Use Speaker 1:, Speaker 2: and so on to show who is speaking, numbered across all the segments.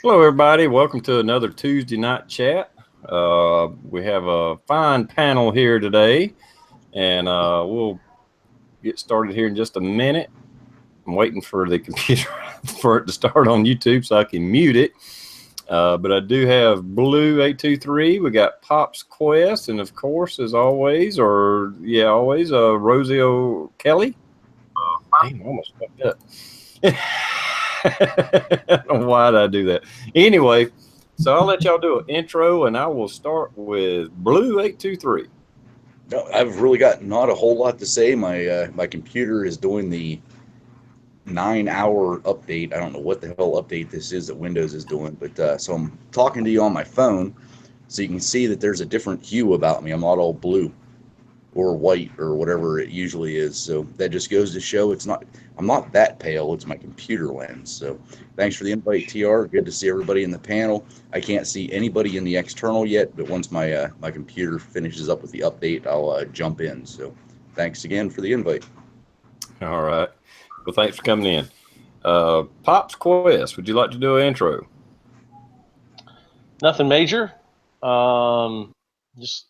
Speaker 1: Hello, everybody. Welcome to another Tuesday night chat. We have a fine panel here today, and we'll get started here in just a minute. I'm waiting for the computer for it to start on YouTube so I can mute it. But I do have Blue823. We got Pop's Quest, and of course, as always, Rosie O'Kelly. Damn, I almost fucked up. I don't know why did I do that. Anyway, so I'll let y'all do an intro, and I will start with Blue823.
Speaker 2: No, I've really got not a whole lot to say. My computer is doing the 9-hour update. I don't know what the hell update this is that Windows is doing, but so I'm talking to you on my phone, so you can see that there's a different hue about me. I'm not all blue or white or whatever it usually is. So that just goes to show I'm not that pale. It's my computer lens. So thanks for the invite, TR. Good to see everybody in the panel. I can't see anybody in the external yet, but once my computer finishes up with the update, I'll jump in. So thanks again for the invite.
Speaker 1: All right. Well, thanks for coming in. Pop's Quest, would you like to do an intro?
Speaker 3: Nothing major. Just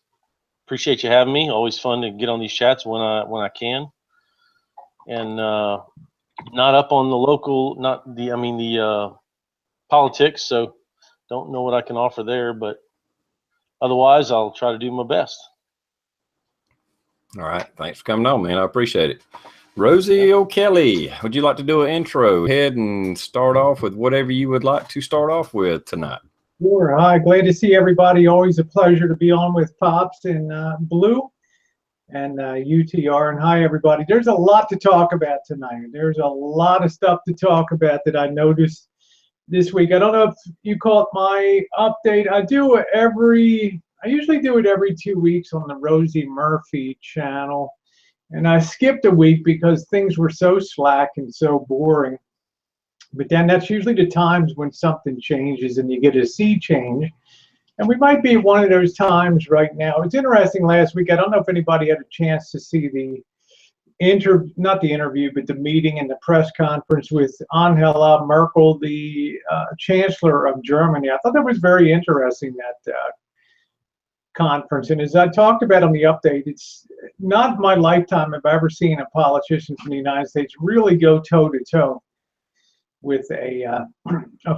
Speaker 3: appreciate you having me. Always fun to get on these chats when I can. And not up on the local, the politics, so don't know what I can offer there, but otherwise I'll try to do my best.
Speaker 1: All right. Thanks for coming on, man. I appreciate it. Rosie O'Kelly, would you like to do an intro? Go ahead and start off with whatever you would like to start off with tonight.
Speaker 4: Sure. Hi, glad to see everybody. Always a pleasure to be on with Pops and Blue and UTR. And hi, everybody. There's a lot to talk about tonight. There's a lot of stuff to talk about that I noticed this week. I don't know if you caught my update. I usually do it every 2 weeks on the Rosie Murphy channel. And I skipped a week because things were so slack and so boring. But then that's usually the times when something changes and you get a sea change. And we might be at one of those times right now. It was interesting last week. I don't know if anybody had a chance to see not the interview, but the meeting and the press conference with Angela Merkel, the Chancellor of Germany. I thought that was very interesting, that conference. And as I talked about on the update, it's not my lifetime have I ever seen a politician from the United States really go toe-to-toe with a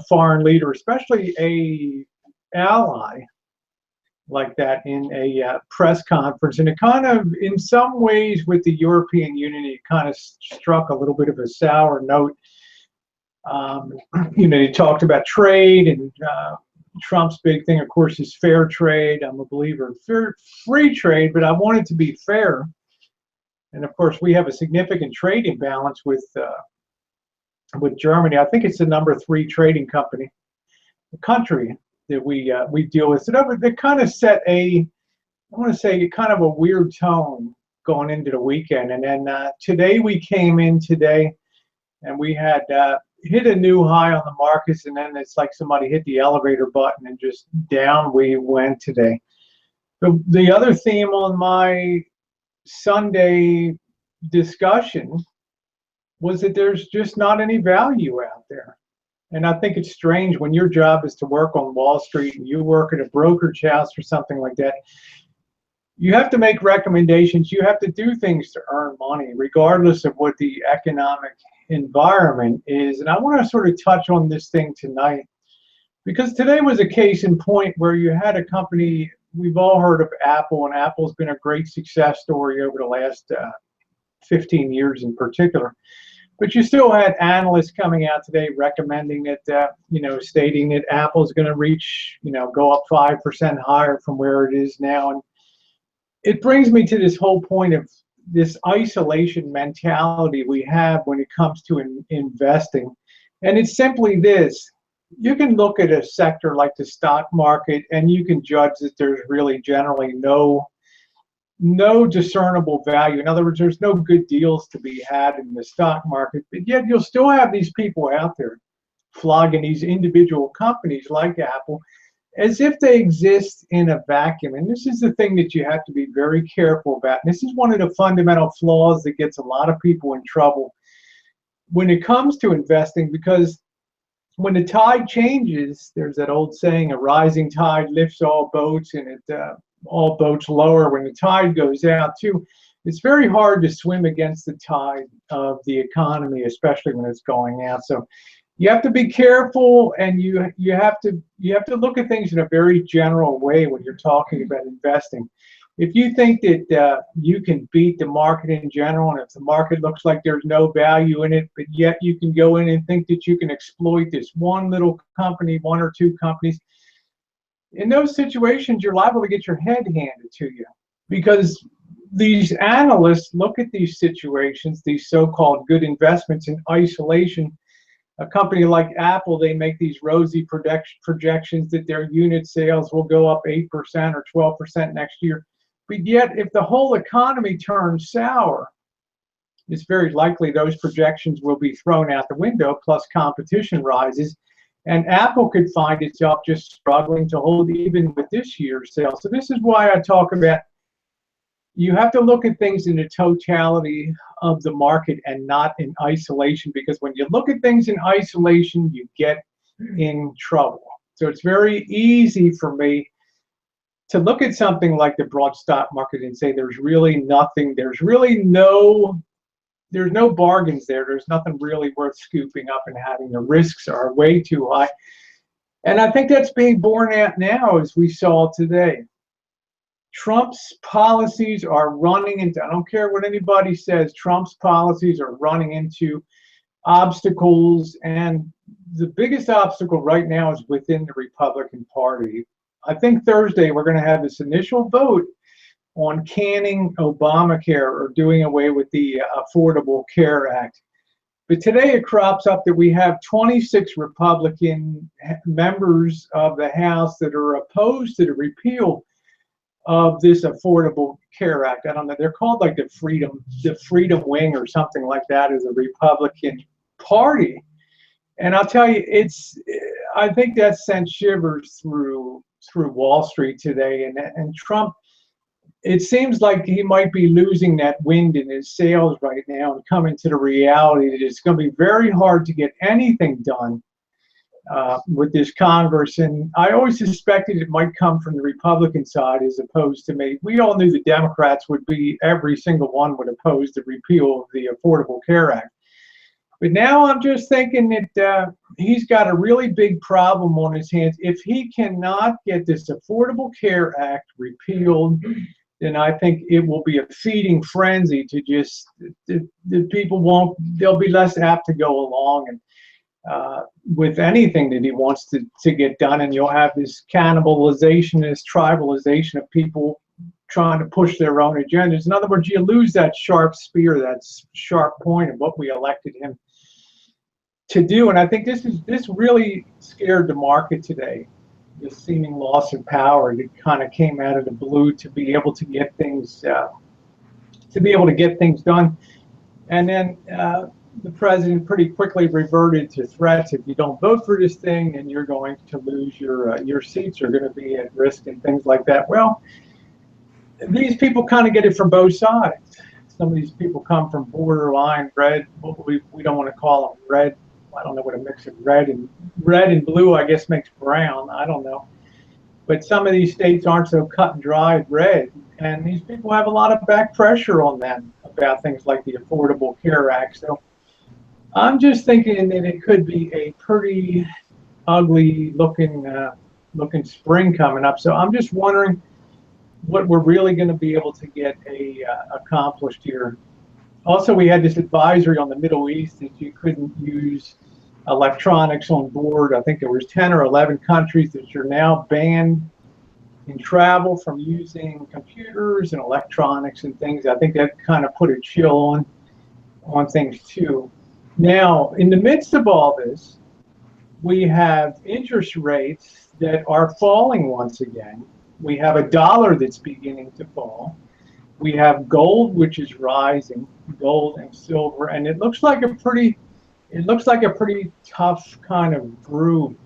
Speaker 4: foreign leader, especially a ally like that in a press conference. And it kind of, in some ways with the European Union, it kind of struck a little bit of a sour note. They talked about trade, and Trump's big thing, of course, is fair trade. I'm a believer in free trade, but I want it to be fair. And of course, we have a significant trade imbalance with Germany. I think it's the #3 trading country that we deal with. So that kind of set I want to say, kind of a weird tone going into the weekend. And then today we came in and we had hit a new high on the markets, and then it's like somebody hit the elevator button and just down we went today. The other theme on my Sunday discussion was that there's just not any value out there. And I think it's strange when your job is to work on Wall Street and you work at a brokerage house or something like that. You have to make recommendations. You have to do things to earn money, regardless of what the economic environment is. And I want to sort of touch on this thing tonight, because today was a case in point where you had a company, we've all heard of Apple, and Apple's been a great success story over the last 15 years in particular. But you still had analysts coming out today recommending that, stating that Apple's going to reach, go up 5% higher from where it is now. And it brings me to this whole point of this isolation mentality we have when it comes to investing. And it's simply this: you can look at a sector like the stock market and you can judge that there's really generally no discernible value. In other words, there's no good deals to be had in the stock market, but yet you'll still have these people out there flogging these individual companies like Apple as if they exist in a vacuum. And this is the thing that you have to be very careful about. And this is one of the fundamental flaws that gets a lot of people in trouble when it comes to investing, because when the tide changes, there's that old saying, a rising tide lifts all boats, and all boats lower when the tide goes out too. It's very hard to swim against the tide of the economy, especially when it's going out. So you have to be careful, and you have to look at things in a very general way when you're talking about investing. If you think that you can beat the market in general, and if the market looks like there's no value in it, but yet you can go in and think that you can exploit this one little company, one or two companies, in those situations, you're liable to get your head handed to you, because these analysts look at these situations, these so-called good investments, in isolation. A company like Apple, they make these rosy projections that their unit sales will go up 8% or 12% next year. But yet, if the whole economy turns sour, it's very likely those projections will be thrown out the window, plus competition rises, and Apple could find itself just struggling to hold even with this year's sales. So this is why I talk about, you have to look at things in the totality of the market and not in isolation, because when you look at things in isolation, you get in trouble. So it's very easy for me to look at something like the broad stock market and say there's really nothing, there's no bargains there, there's nothing really worth scooping up and having. The risks are way too high. And I think that's being borne out now, as we saw today. Trump's policies are running into, I don't care what anybody says, Trump's policies are running into obstacles, and the biggest obstacle right now is within the Republican Party. I think Thursday we're going to have this initial vote on canning Obamacare, or doing away with the Affordable Care Act. But today it crops up that we have 26 Republican members of the House that are opposed to the repeal of this Affordable Care Act. I don't know, they're called like the Freedom Wing or something like that, as a Republican Party. And I'll tell you, I think that sent shivers through Wall Street today. And Trump, it seems like he might be losing that wind in his sails right now, and coming to the reality that it's going to be very hard to get anything done with this Congress. And I always suspected it might come from the Republican side as opposed to me. We all knew the Democrats would be, every single one would oppose the repeal of the Affordable Care Act. But now I'm just thinking that he's got a really big problem on his hands. If he cannot get this Affordable Care Act repealed, then I think it will be a feeding frenzy to just, the people won't, they'll be less apt to go along and with anything that he wants to get done. And you'll have this cannibalization, this tribalization of people trying to push their own agendas. In other words, you lose that sharp spear, that sharp point of what we elected him to do. And I think this really scared the market today, this seeming loss of power that kind of came out of the blue to be able to get things done. And then the president pretty quickly reverted to threats. If you don't vote for this thing, then you're going to lose your seats are going to be at risk and things like that. Well, these people kind of get it from both sides. Some of these people come from borderline red. We don't want to call them red. I don't know what a mix of red and blue, I guess, makes brown. I don't know. But some of these states aren't so cut and dried red. And these people have a lot of back pressure on them about things like the Affordable Care Act. So I'm just thinking that it could be a pretty ugly looking spring coming up. So I'm just wondering what we're really going to be able to get accomplished here. Also, we had this advisory on the Middle East that you couldn't use electronics on board. I think there was 10 or 11 countries that are now banned in travel from using computers and electronics and things. I think that kind of put a chill on things too. Now, in the midst of all this, we have interest rates that are falling once again. We have a dollar that's beginning to fall. We have gold, which is rising, gold and silver, and it looks like a pretty tough kind of brew,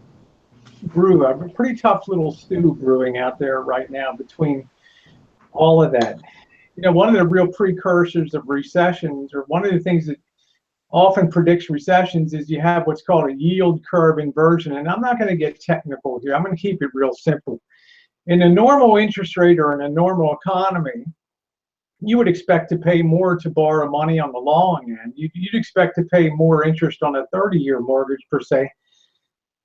Speaker 4: a pretty tough little stew brewing out there right now between all of that. You know, one of the real precursors of recessions, or one of the things that often predicts recessions is you have what's called a yield curve inversion. And I'm not going to get technical here. I'm going to keep it real simple. In a normal interest rate or in a normal economy, you would expect to pay more to borrow money on the long end. You'd expect to pay more interest on a 30-year mortgage, per se,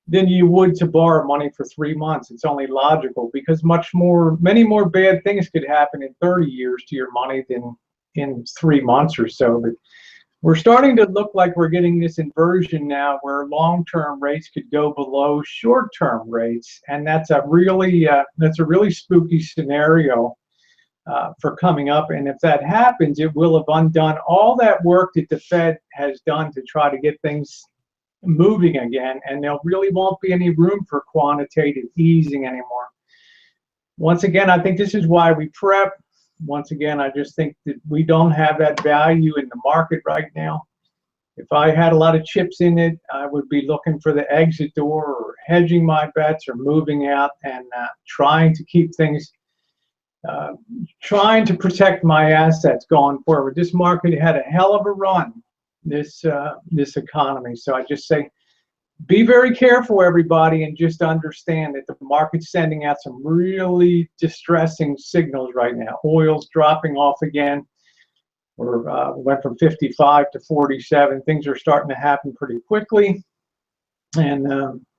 Speaker 4: than you would to borrow money for 3 months. It's only logical, because many more bad things could happen in 30 years to your money than in 3 months or so. But we're starting to look like we're getting this inversion now, where long-term rates could go below short-term rates, and that's a really spooky scenario for coming up. And if that happens, it will have undone all that work that the Fed has done to try to get things moving again, and there really won't be any room for quantitative easing anymore. Once again, I think this is why we prep. Once again, I just think that we don't have that value in the market right now. If I had a lot of chips in it, I would be looking for the exit door, or hedging my bets, or moving out and trying to keep things, trying to protect my assets going forward. This market had a hell of a run, this economy. So I just say, be very careful, everybody, and just understand that the market's sending out some really distressing signals right now. Oil's dropping off again. We went from 55 to 47. Things are starting to happen pretty quickly. And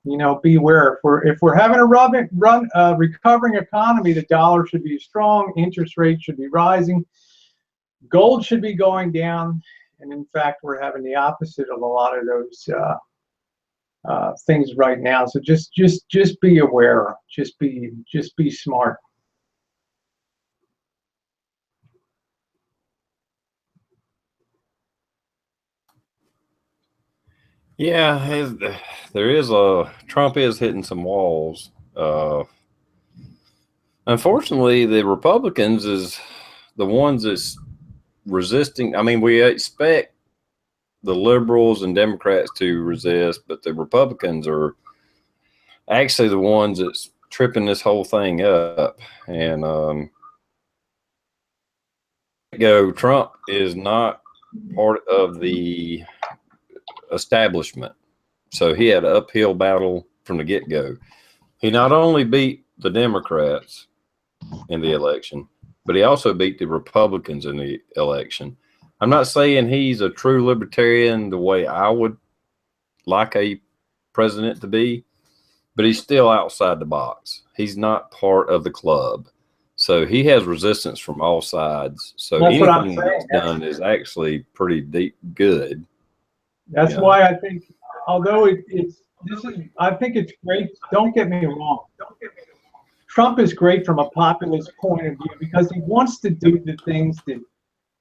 Speaker 4: you know, beware. If we're having a recovering economy, the dollar should be strong, interest rates should be rising, gold should be going down, and in fact, we're having the opposite of a lot of those things right now. So just be aware. Just be smart.
Speaker 1: Yeah, Trump is hitting some walls. Unfortunately, the Republicans is the ones that's resisting. I mean, we expect the liberals and Democrats to resist, but the Republicans are actually the ones that's tripping this whole thing up. And Trump is not part of the establishment, so he had an uphill battle from the get-go. He not only beat the Democrats in the election, but he also beat the Republicans in the election. I'm not saying he's a true libertarian the way I would like a president to be, but he's still outside the box. He's not part of the club. So he has resistance from all sides. So
Speaker 4: that's
Speaker 1: anything that's done is actually pretty good.
Speaker 4: That's why I think, although I think it's great. Don't get me wrong. Trump is great from a populist point of view, because he wants to do the things that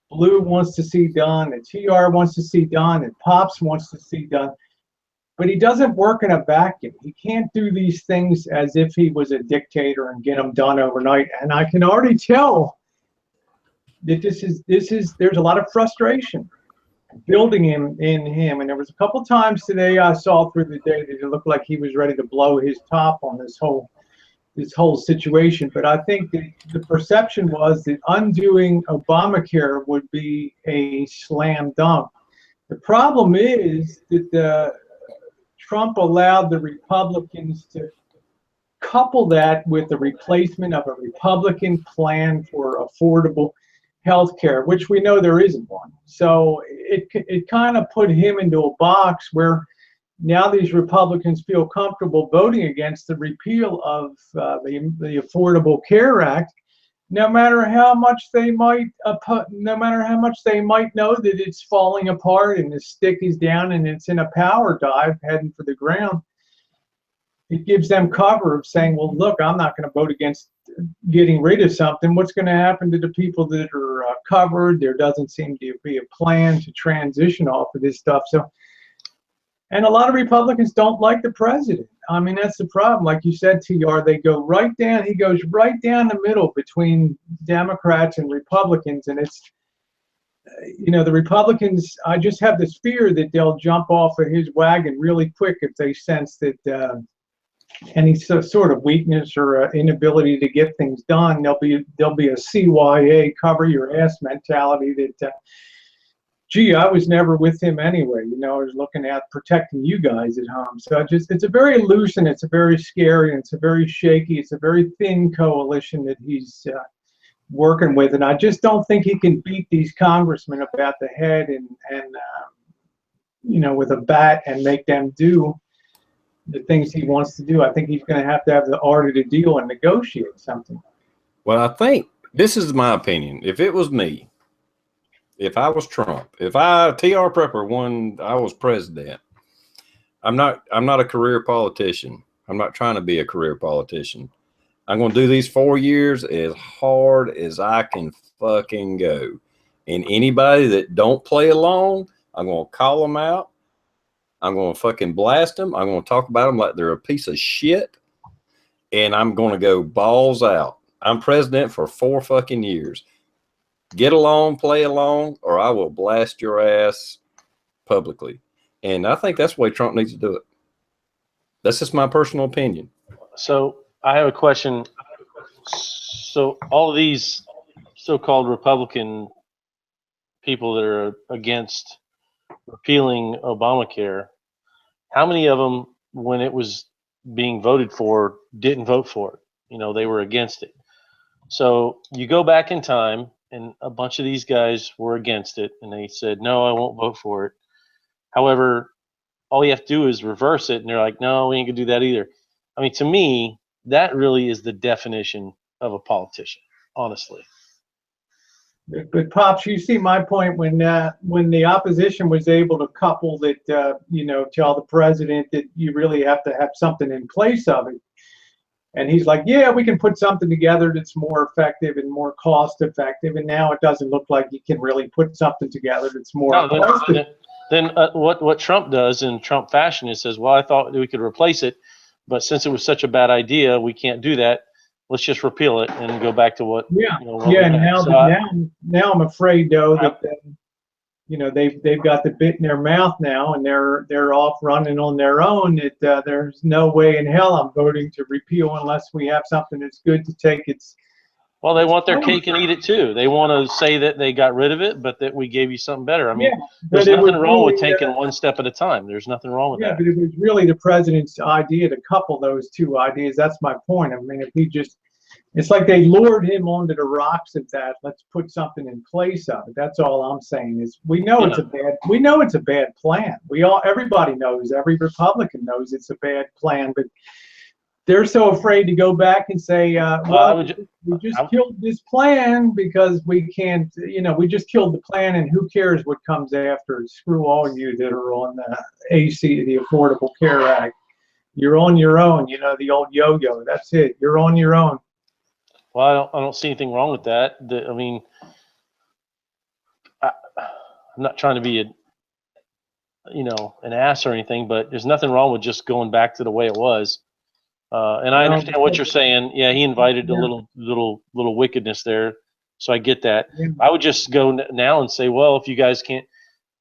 Speaker 4: Blue wants to see done, that TR wants to see done, that Pops wants to see done. But he doesn't work in a vacuum. He can't do these things as if he was a dictator and get them done overnight. And I can already tell that there's a lot of frustration building in him. And there was a couple times today I saw through the day that it looked like he was ready to blow his top on this whole situation. But I think that the perception was that undoing Obamacare would be a slam dunk. The problem is that Trump allowed the Republicans to couple that with the replacement of a Republican plan for affordable health care, which we know there isn't one. So it kind of put him into a box where now these Republicans feel comfortable voting against the repeal of the Affordable Care Act, no matter how much they might know that it's falling apart and the stick is down and it's in a power dive heading for the ground. It gives them cover of saying, well, look, I'm not going to vote against getting rid of something. What's going to happen to the people that are covered? There doesn't seem to be a plan to transition off of this stuff. So, and a lot of Republicans don't like the president. I mean, that's the problem. Like you said, TR, he goes right down the middle between Democrats and Republicans. And it's, the Republicans, I just have this fear that they'll jump off of his wagon really quick if they sense that any sort of weakness or inability to get things done. There'll be a CYA, cover your ass mentality that gee, I was never with him anyway. You know, I was looking at protecting you guys at home. So it's a very loose, and it's a very scary, and it's a very shaky, it's a very thin coalition that he's working with. And I just don't think he can beat these congressmen about the head and you know, with a bat and make them do the things he wants to do. I think he's going to have the art of the deal and negotiate something.
Speaker 1: Well, I think this is my opinion. If it was me, if I was Trump, if TRprepper won, I was president. I'm not a career politician. I'm not trying to be a career politician. I'm going to do these 4 years as hard as I can fucking go. And anybody that don't play along, I'm going to call them out. I'm going to fucking blast them. I'm going to talk about them like they're a piece of shit. And I'm going to go balls out. I'm president for 4 fucking years. Get along, play along, or I will blast your ass publicly. And I think that's the way Trump needs to do it. That's just my personal opinion.
Speaker 3: So I have a question. So all of these so-called Republican people that are against repealing Obamacare, how many of them, when it was being voted for, didn't vote for it? You know, they were against it. So you go back in time, and a bunch of these guys were against it, and they said, no, I won't vote for it. However, all you have to do is reverse it, and they're like, no, we ain't gonna do that either. I mean, to me, that really is the definition of a politician, honestly.
Speaker 4: But Pops, you see my point when the opposition was able to couple that, you know, tell the president that you really have to have something in place of it. And he's like, yeah, we can put something together that's more effective and more cost effective. And now it doesn't look like he can really put something together that's more cost effective.
Speaker 3: Then what Trump does in Trump fashion is says, well, I thought we could replace it, but since it was such a bad idea, we can't do that. Let's just repeal it and go back to what.
Speaker 4: Yeah,
Speaker 3: you know, what
Speaker 4: yeah. Now I'm afraid though that you know they've got the bit in their mouth now, and they're off running on their own. That there's no way in hell I'm voting to repeal unless we have something that's good to take its.
Speaker 3: Well, they want their cake and eat it too. They want to say that they got rid of it, but that we gave you something better. I mean, there's nothing wrong with taking one step at a time. There's nothing wrong with that.
Speaker 4: Yeah, but it was really the president's idea to couple those two ideas. That's my point. I mean, if he just, it's like they lured him onto the rocks at that. Let's put something in place of it. That's all I'm saying is we know it's a bad plan. Everybody knows, every Republican knows it's a bad plan, but they're so afraid to go back and say, well, we just killed this plan because we can't, you know, we just killed the plan, and who cares what comes after? Screw all you that are on the AC, the Affordable Care Act. You're on your own, you know, the old yo-yo. That's it. You're on your own.
Speaker 3: Well, I don't see anything wrong with that. I mean, I'm not trying to be an ass or anything, but there's nothing wrong with just going back to the way it was. And I understand what you're saying. Yeah, he invited a little wickedness there, so I get that.
Speaker 4: Yeah.
Speaker 3: I would just go now and say, well, if you guys can't,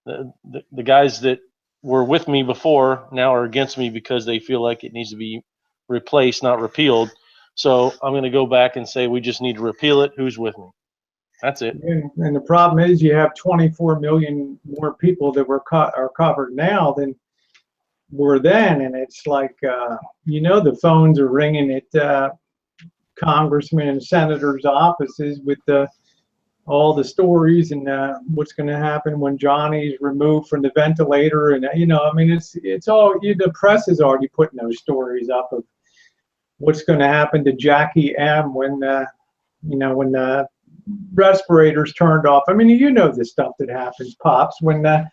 Speaker 3: the guys that were with me before now are against me because they feel like it needs to be replaced, not repealed. So I'm going to go back and say we just need to repeal it. Who's with me? That's it.
Speaker 4: And the problem is you have 24 million more people that are covered now than were then, and it's like you know, the phones are ringing at congressmen and senators' offices with all the stories and what's going to happen when Johnny's removed from the ventilator, and you know, I mean, it's all the press is already putting those stories up of what's going to happen to Jackie M when you know, when the respirators turned off. I mean, you know the stuff that happens, Pops, when the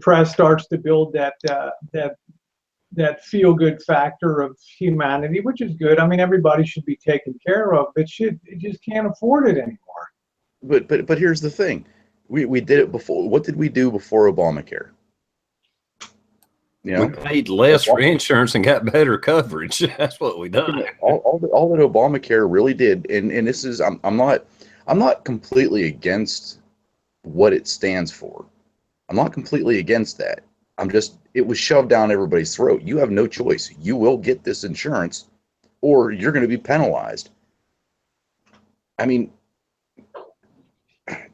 Speaker 4: press starts to build that feel-good factor of humanity, which is good. I mean, everybody should be taken care of, but it just can't afford it anymore.
Speaker 2: But here's the thing, we did it before. What did we do before Obamacare? You know,
Speaker 1: we paid less for insurance and got better coverage. That's what we done.
Speaker 2: All that Obamacare really did, and this is I'm not completely against what it stands for. I'm not completely against that. It was shoved down everybody's throat. You have no choice. You will get this insurance or you're going to be penalized. I mean,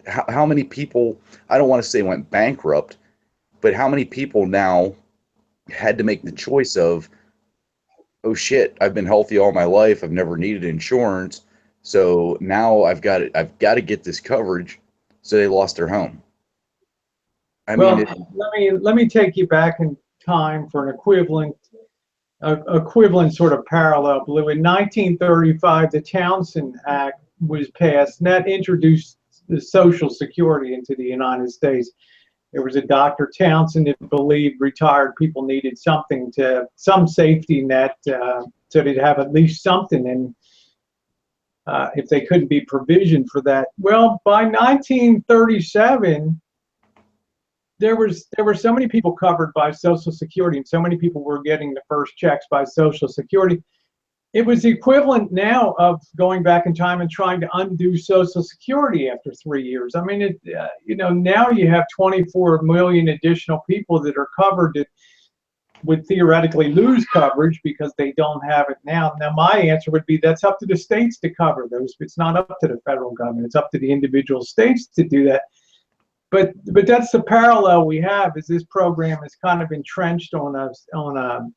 Speaker 2: how many people, I don't want to say went bankrupt, but how many people now had to make the choice of, oh shit, I've been healthy all my life, I've never needed insurance, so now I've got to get this coverage, so they lost their home. I
Speaker 4: Well,
Speaker 2: mean,
Speaker 4: let me take you back in time for an equivalent sort of parallel. In 1935, the Townsend Act was passed, and that introduced the Social Security into the United States. There was a Dr. Townsend that believed retired people needed some safety net, so they'd have at least something, and if they couldn't be provisioned for that. Well, by 1937, there were so many people covered by Social Security, and so many people were getting the first checks by Social Security. It was the equivalent now of going back in time and trying to undo Social Security after 3 years. I mean, now you have 24 million additional people that are covered that would theoretically lose coverage because they don't have it now. Now, my answer would be that's up to the states to cover those. It's not up to the federal government. It's up to the individual states to do that. But that's the parallel we have, is this program is kind of entrenched on a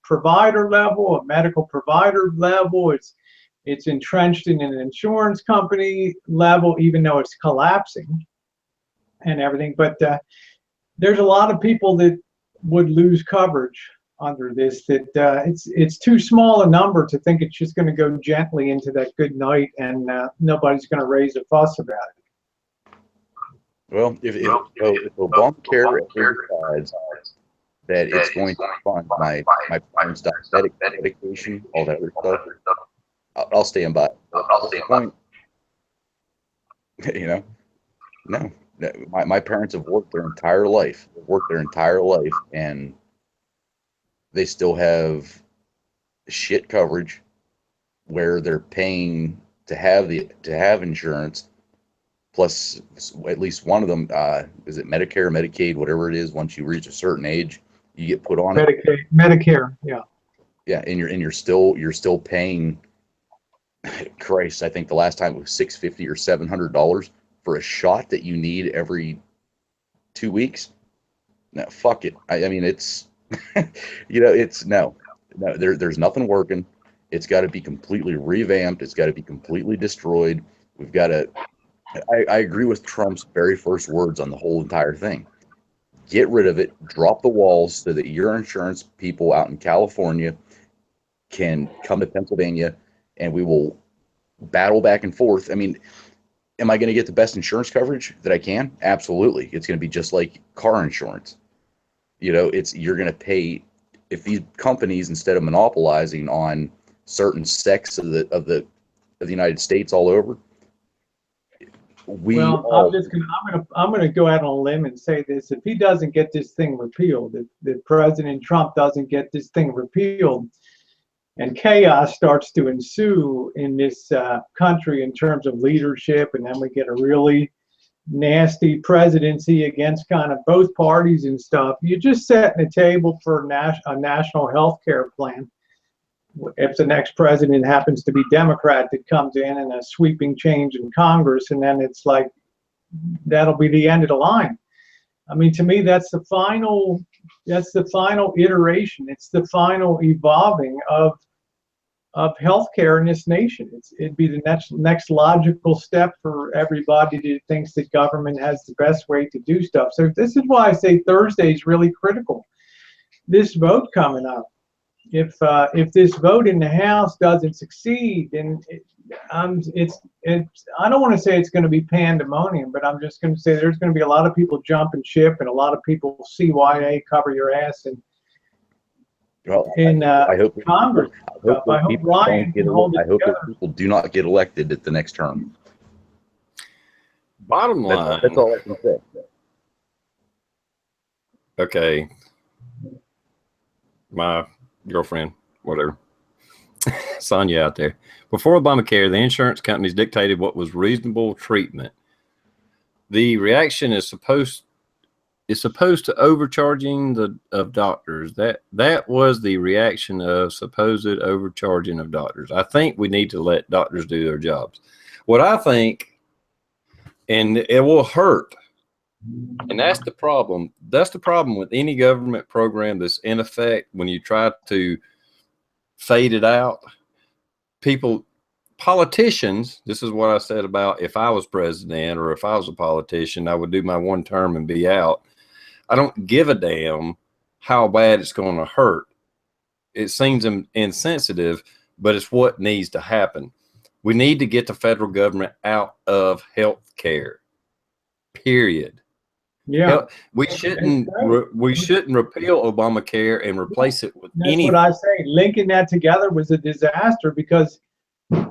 Speaker 4: provider level, a medical provider level. It's entrenched in an insurance company level, even though it's collapsing and everything. But there's a lot of people that would lose coverage under this. That it's too small a number to think it's just going to go gently into that good night, and nobody's going to raise a fuss about it.
Speaker 2: Well, if Obamacare ever decides that it's going to fund my parents' diabetic medication, all that other stuff, I'll stand by it. At this point, no. My parents have worked their entire life. And they still have shit coverage where they're paying to have insurance. Plus, at least one of them, is it Medicare, Medicaid, whatever it is, once you reach a certain age, you get put on
Speaker 4: Medicare, yeah.
Speaker 2: Yeah, and you're still paying, Christ, I think the last time it was $650 or $700 for a shot that you need every 2 weeks. No, fuck it. I mean, it's, it's no, there's nothing working. It's got to be completely revamped. It's got to be completely destroyed. We've got to. I agree with Trump's very first words on the whole entire thing. Get rid of it, drop the walls so that your insurance people out in California can come to Pennsylvania, and we will battle back and forth. I mean, am I going to get the best insurance coverage that I can? Absolutely. It's going to be just like car insurance. You're going to pay, if these companies, instead of monopolizing on certain sects of the United States all over,
Speaker 4: I'm gonna go out on a limb and say this: if he doesn't get this thing repealed, if President Trump doesn't get this thing repealed, and chaos starts to ensue in this country in terms of leadership, and then we get a really nasty presidency against kind of both parties and stuff, you're just setting the table for a national health care plan. If the next president happens to be Democrat that comes in and a sweeping change in Congress, and then it's like, that'll be the end of the line. I mean, to me, that's the final iteration. It's the final evolving of healthcare in this nation. It'd be the next logical step for everybody that thinks that government has the best way to do stuff. So this is why I say Thursday is really critical. This vote coming up. If this vote in the House doesn't succeed, then I don't want to say it's going to be pandemonium, but I'm just going to say there's going to be a lot of people jumping ship, and a lot of people CYA cover your ass, and
Speaker 2: I hope
Speaker 4: Congress.
Speaker 2: I hope Ryan can hold it together. I hope that people do not get elected at the next term.
Speaker 1: Bottom line.
Speaker 2: That's all I can say.
Speaker 1: Okay. My girlfriend, whatever, Sonia out there. Before Obamacare, the insurance companies dictated what was reasonable treatment. The reaction is supposed to overcharging of doctors. That was the reaction of supposed overcharging of doctors. I think we need to let doctors do their jobs. What I think and it will hurt. And that's the problem. That's the problem with any government program that's in effect. When you try to fade it out, politicians, this is what I said about if I was president or if I was a politician, I would do my one term and be out. I don't give a damn how bad it's going to hurt. It seems insensitive, but it's what needs to happen. We need to get the federal government out of health care, period.
Speaker 4: Yeah.
Speaker 1: We shouldn't repeal Obamacare and replace it with
Speaker 4: That's
Speaker 1: anything.
Speaker 4: what I say. Linking that together was a disaster because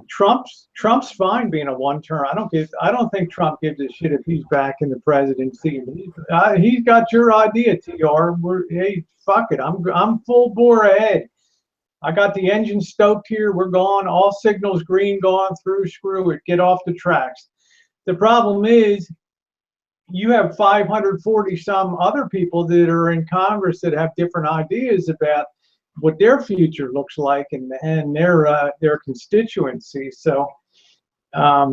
Speaker 4: Trump's fine being a one term. I don't think Trump gives a shit if he's back in the presidency. He's got your idea, TR. Hey, fuck it. I'm full bore ahead. I got the engine stoked here. We're gone. All signals green, gone through. Screw it. Get off the tracks. The problem is you have 540 some other people that are in Congress that have different ideas about what their future looks like and their constituency. So I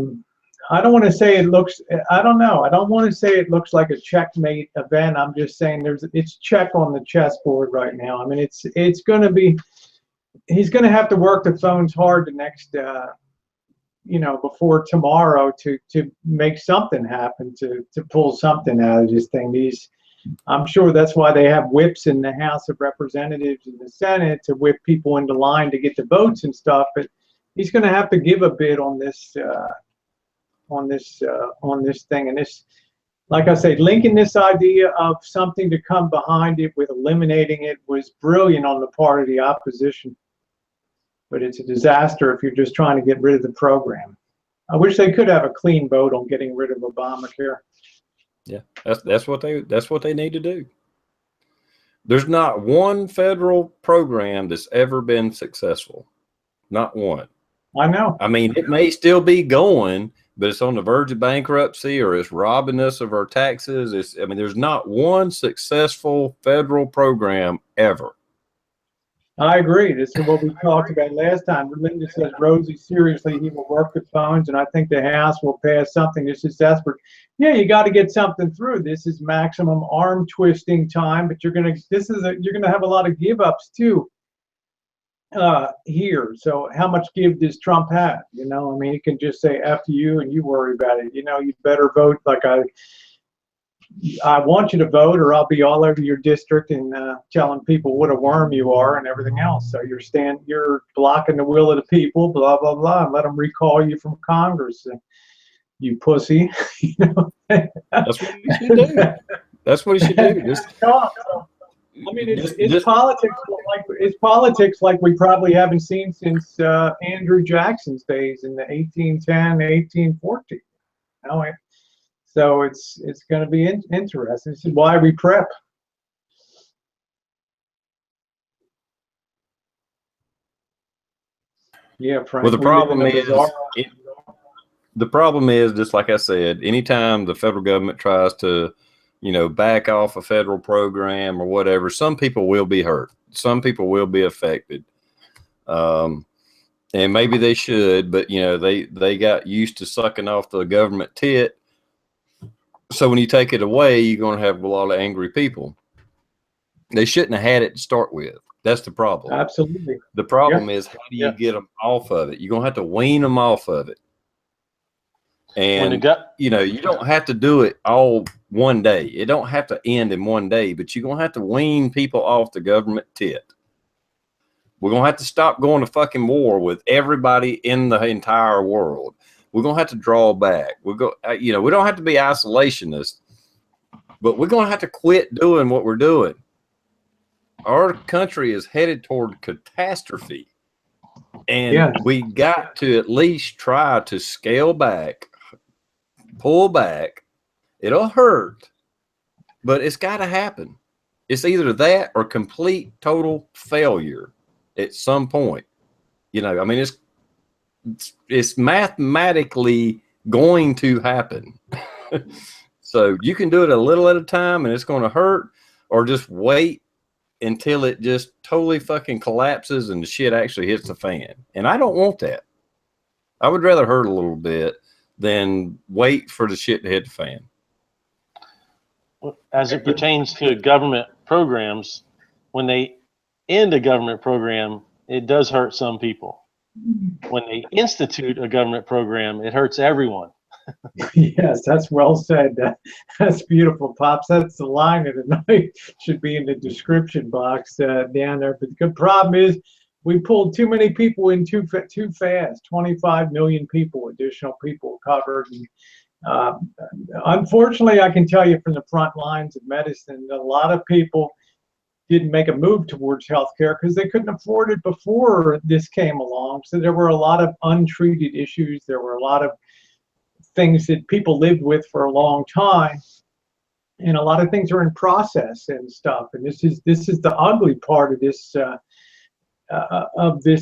Speaker 4: don't want to say it looks. I don't know. I don't want to say it looks like a checkmate event. I'm just saying it's check on the chessboard right now. I mean, it's going to be. He's going to have to work the phones hard the next. Before tomorrow to make something happen, to pull something out of this thing. I'm sure that's why they have whips in the House of Representatives and the Senate to whip people into line to get the votes and stuff. But he's going to have to give a bid on this thing. And this, like I say, linking this idea of something to come behind it with eliminating it was brilliant on the part of the opposition. But it's a disaster if you're just trying to get rid of the program. I wish they could have a clean vote on getting rid of Obamacare.
Speaker 1: Yeah, that's what they need to do. There's not one federal program that's ever been successful. Not one.
Speaker 4: I know.
Speaker 1: I mean, it may still be going, but it's on the verge of bankruptcy or it's robbing us of our taxes. There's not one successful federal program ever.
Speaker 4: I agree. This is what we talked about last time. Linda says, Rosie, seriously, he will work the phones, and I think the House will pass something. This is desperate. Yeah, you got to get something through. This is maximum arm twisting time, but you're gonna have a lot of give ups too here. So how much give does Trump have? He can just say F you and you worry about it. You better vote like I want you to vote, or I'll be all over your district and telling people what a worm you are and everything else. So you're blocking the will of the people, blah blah blah, and let them recall you from Congress, you pussy.
Speaker 1: That's what you should do. That's what you should do.
Speaker 4: It's politics like we probably haven't seen since Andrew Jackson's days in the 1810, 1814. So it's going to be interesting. This is why we prep. Yeah, Frank.
Speaker 1: Well, the problem is, just like I said, anytime the federal government tries to, back off a federal program or whatever, some people will be hurt. Some people will be affected. And maybe they should, but they got used to sucking off the government tit. So when you take it away, you're going to have a lot of angry people. They shouldn't have had it to start with. That's the problem.
Speaker 4: Absolutely.
Speaker 1: The problem is, how do you get them off of it? You're going to have to wean them off of it. And, you don't have to do it all one day. It don't have to end in one day, but you're going to have to wean people off the government tit. We're going to have to stop going to fucking war with everybody in the entire world. We're going to have to draw back. We don't have to be isolationists, but we're going to have to quit doing what we're doing. Our country is headed toward catastrophe, and we got to at least try to scale back, pull back. It'll hurt, but it's got to happen. It's either that or complete total failure at some point. It's mathematically going to happen. So you can do it a little at a time and it's going to hurt, or just wait until it just totally fucking collapses and the shit actually hits the fan. And I don't want that. I would rather hurt a little bit than wait for the shit to hit the fan.
Speaker 3: As it pertains to government programs, when they end a government program, it does hurt some people. When they institute a government program, it hurts everyone.
Speaker 4: Yes, that's well said. That's beautiful, Pops. That's the line of the night. Should be in the description box down there. But the good problem is we pulled too many people in too fast. 25 million people, additional people covered. And, unfortunately, I can tell you from the front lines of medicine, a lot of people didn't make a move towards healthcare because they couldn't afford it before this came along. So there were a lot of untreated issues. There were a lot of things that people lived with for a long time, and a lot of things are in process and stuff. And this is the ugly part of this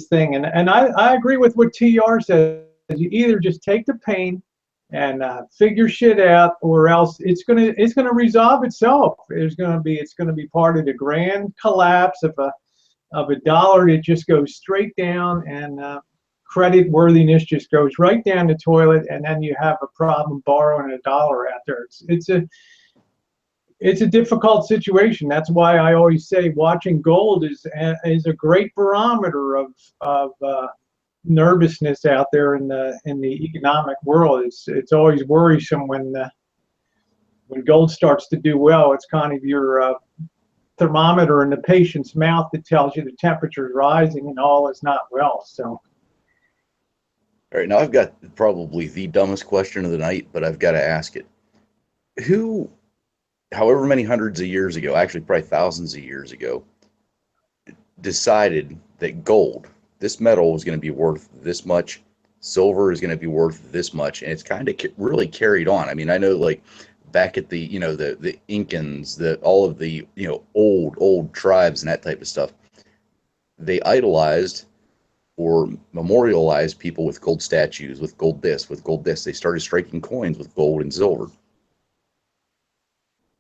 Speaker 4: thing. And I agree with what TR says. You either just take the pain and figure shit out, or else it's gonna resolve itself. It's gonna be part of the grand collapse of a dollar that just goes straight down, and credit worthiness just goes right down the toilet, and then you have a problem borrowing a dollar out there. It's a difficult situation. That's why I always say watching gold is a great barometer of nervousness out there in the economic world. It's always worrisome when gold starts to do well. It's kind of your thermometer in the patient's mouth that tells you the temperature is rising and all is not well. So.
Speaker 2: All right, now I've got probably the dumbest question of the night, but I've got to ask it. Who, however many hundreds of years ago, actually probably thousands of years ago, decided that gold, this metal, was going to be worth this much, silver is going to be worth this much, and it's kind of really carried on. I mean, I know, like, back at the, the Incans, all of the, old tribes and that type of stuff, they idolized or memorialize people with gold statues, with gold this, with gold this. They started striking coins with gold and silver.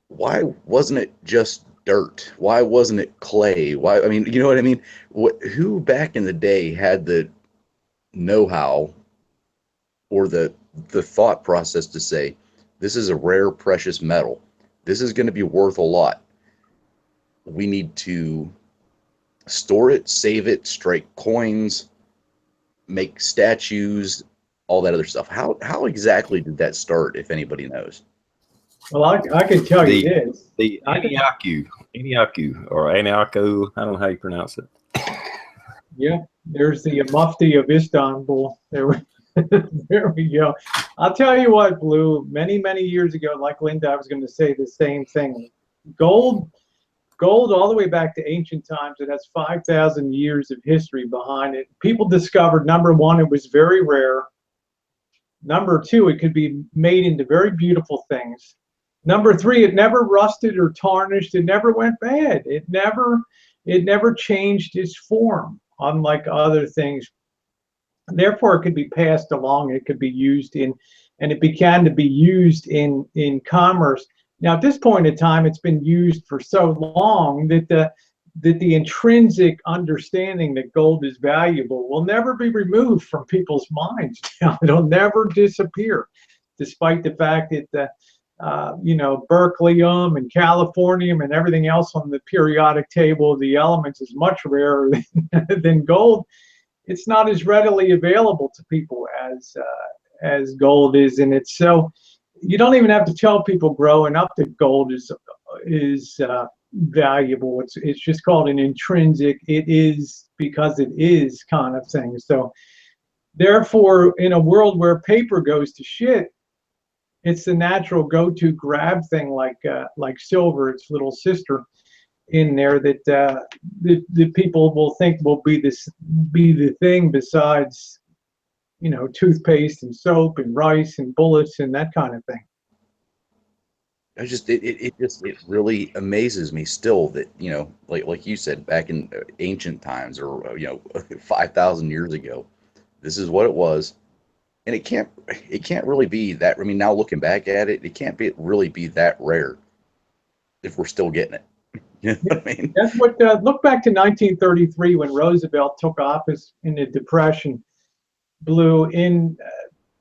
Speaker 2: Why wasn't it just dirt? Why wasn't it clay? Why? I mean, you know what I mean? Who back in the day had the know-how or the thought process to say, this is a rare, precious metal. This is going to be worth a lot. We need to store it, save it, strike coins, make statues, all that other stuff. How exactly did that start, if anybody knows?
Speaker 4: Well, I can tell you this.
Speaker 1: The Eniaku, or Eniaku, I don't know how you pronounce it.
Speaker 4: Yeah, there's the Mufti of Istanbul. There we go. I'll tell you what, Blue, many years ago, like Linda, I was going to say the same thing. Gold all the way back to ancient times, it has 5,000 years of history behind it. People discovered, number one, it was very rare. Number two, it could be made into very beautiful things. Number three, it never rusted or tarnished. It never went bad. It never changed its form, unlike other things. Therefore, it could be passed along. It could be used and it began to be used in commerce. Now, at this point in time, it's been used for so long that the intrinsic understanding that gold is valuable will never be removed from people's minds. It'll never disappear, despite the fact that berkelium and californium and everything else on the periodic table of the elements is much rarer than gold. It's not as readily available to people as gold is, and it's so. You don't even have to tell people growing up that gold is valuable. It's just called an intrinsic. It is because it is kind of thing. So therefore, in a world where paper goes to shit, it's the natural go-to grab thing, like silver, its little sister, in there that the people will think will be the thing besides, toothpaste and soap and rice and bullets and that kind of thing.
Speaker 2: It really amazes me still that, like you said, back in ancient times, or 5,000 years ago, this is what it was, and it can't really be that. I mean, now looking back at it, it can't really be that rare if we're still getting it. You know what I mean?
Speaker 4: That's what. Look back to 1933 when Roosevelt took office in the Depression. Blue in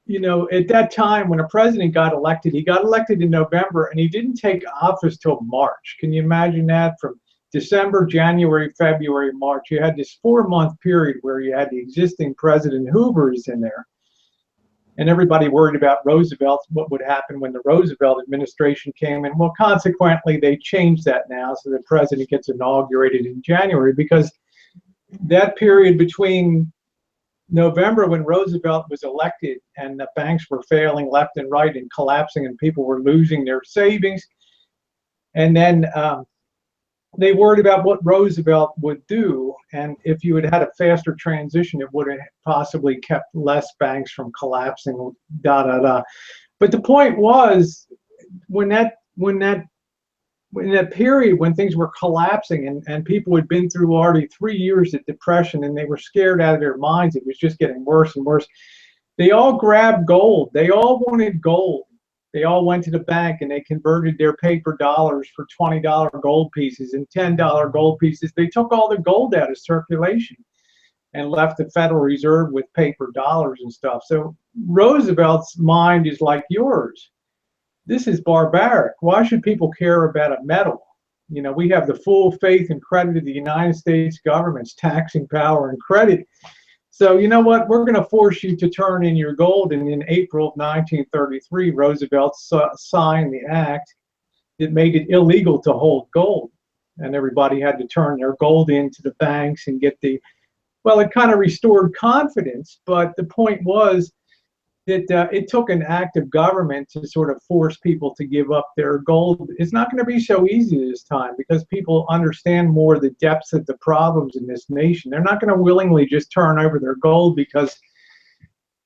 Speaker 4: you know, at that time when a president got elected, he got elected in November and he didn't take office till March. Can you imagine that? From December, January, February, March, you had this 4-month period where you had the existing President Hoover's in there. And everybody worried about Roosevelt, what would happen when the Roosevelt administration came in. Well, consequently, they changed that now, so the president gets inaugurated in January, because that period between November, when Roosevelt was elected and the banks were failing left and right and collapsing and people were losing their savings, and then they worried about what Roosevelt would do, and if you had had a faster transition, it would have possibly kept less banks from collapsing, But the point was, when that period when things were collapsing and people had been through already 3 years of depression and they were scared out of their minds, it was just getting worse and worse, they all grabbed gold. They all wanted gold. They all went to the bank and they converted their paper dollars for $20 gold pieces and $10 gold pieces. They took all the gold out of circulation and left the Federal Reserve with paper dollars and stuff. So Roosevelt's mind is like yours. This is barbaric. Why should people care about a medal? You know, we have the full faith and credit of the United States government's taxing power and credit. So you know what? We're going to force you to turn in your gold. And in April of 1933, Roosevelt signed the act that made it illegal to hold gold. And everybody had to turn their gold into the banks and get the, well, it kind of restored confidence. But the point was that it took an act of government to sort of force people to give up their gold. It's not going to be so easy this time because people understand more the depths of the problems in this nation. They're not going to willingly just turn over their gold because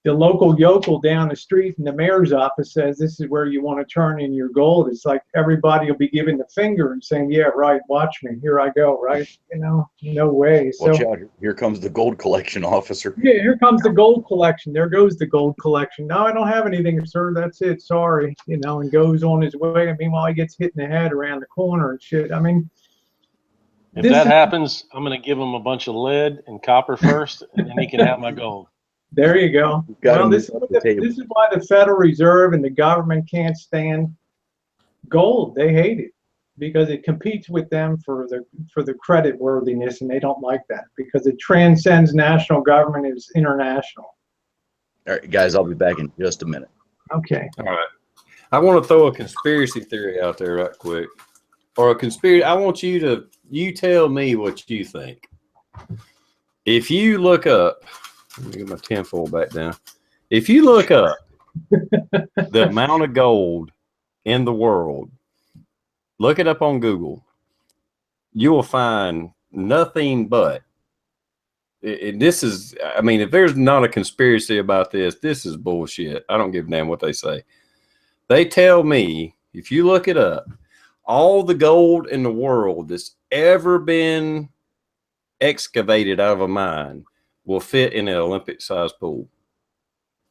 Speaker 4: the local yokel down the street in the mayor's office says this is where you want to turn in your gold. It's like everybody will be giving the finger and saying, yeah, right, watch me, here I go, right? You know, no way.
Speaker 2: Watch out, here comes the gold collection officer.
Speaker 4: Yeah, here comes the gold collection. There goes the gold collection. No, I don't have anything, sir, that's it, sorry. You know, and goes on his way. And meanwhile, he gets hit in the head around the corner and shit. I mean,
Speaker 3: if that happens, I'm going to give him a bunch of lead and copper first, and then he can have my gold.
Speaker 4: There you go. Well, this is why the Federal Reserve and the government can't stand gold. They hate it because it competes with them for the credit worthiness, and they don't like that because it transcends national government. It's international.
Speaker 2: All right, guys, I'll be back in just a minute.
Speaker 4: Okay.
Speaker 1: All right. I want to throw a conspiracy theory out there right quick. Or a conspiracy. I want you tell me what you think. If you look up, let me get my tinfoil back down. If you look up the amount of gold in the world, look it up on Google, you will find nothing but, this is, I mean, if there's not a conspiracy about this, this is bullshit. I don't give a damn what they say. They tell me, if you look it up, all the gold in the world that's ever been excavated out of a mine will fit in an Olympic-sized pool.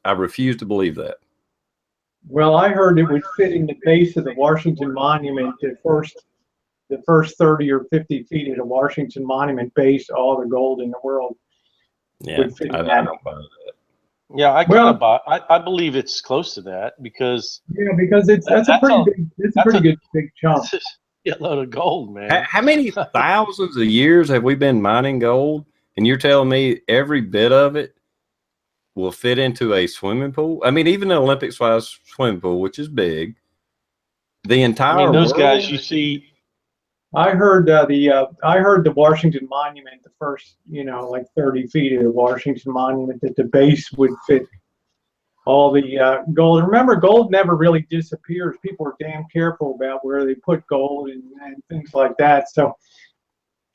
Speaker 1: I refuse to believe that.
Speaker 4: Well, I heard it would fit in the base of the Washington Monument. The first 30 or 50 feet of the Washington Monument base, all the gold in the world.
Speaker 1: Yeah, I don't buy that.
Speaker 3: Yeah, I believe it's close to that because
Speaker 4: that's a pretty big chunk.
Speaker 3: A load of gold, man.
Speaker 1: How many thousands of years have we been mining gold? And you're telling me every bit of it will fit into a swimming pool? I mean, even an Olympic-sized swimming pool, which is big, the entire
Speaker 3: I mean, those
Speaker 1: world,
Speaker 3: guys you see.
Speaker 4: I heard the Washington Monument, the first, like 30 feet of the Washington Monument, that the base would fit all the gold. Remember, gold never really disappears. People are damn careful about where they put gold and things like that. So,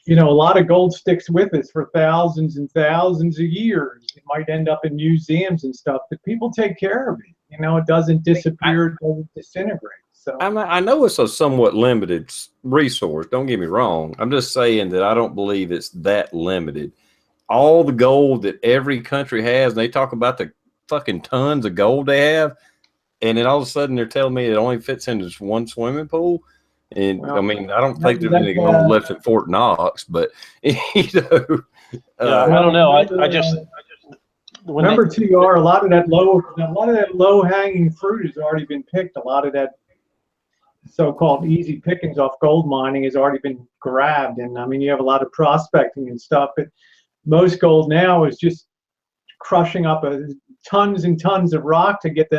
Speaker 4: a lot of gold sticks with us for thousands and thousands of years. It might end up in museums and stuff, but people take care of it. It doesn't disappear, it doesn't disintegrate. So
Speaker 1: I know it's a somewhat limited resource. Don't get me wrong. I'm just saying that I don't believe it's that limited. All the gold that every country has, and they talk about the fucking tons of gold they have, and then all of a sudden they're telling me it only fits into this one swimming pool. And I mean, I don't think there's any gold left at Fort Knox, but
Speaker 3: I don't know. I just
Speaker 4: Remember, TR, a lot of that low hanging fruit has already been picked. A lot of that so-called easy pickings off gold mining has already been grabbed. And I mean, you have a lot of prospecting and stuff, but most gold now is just crushing up tons and tons of rock to get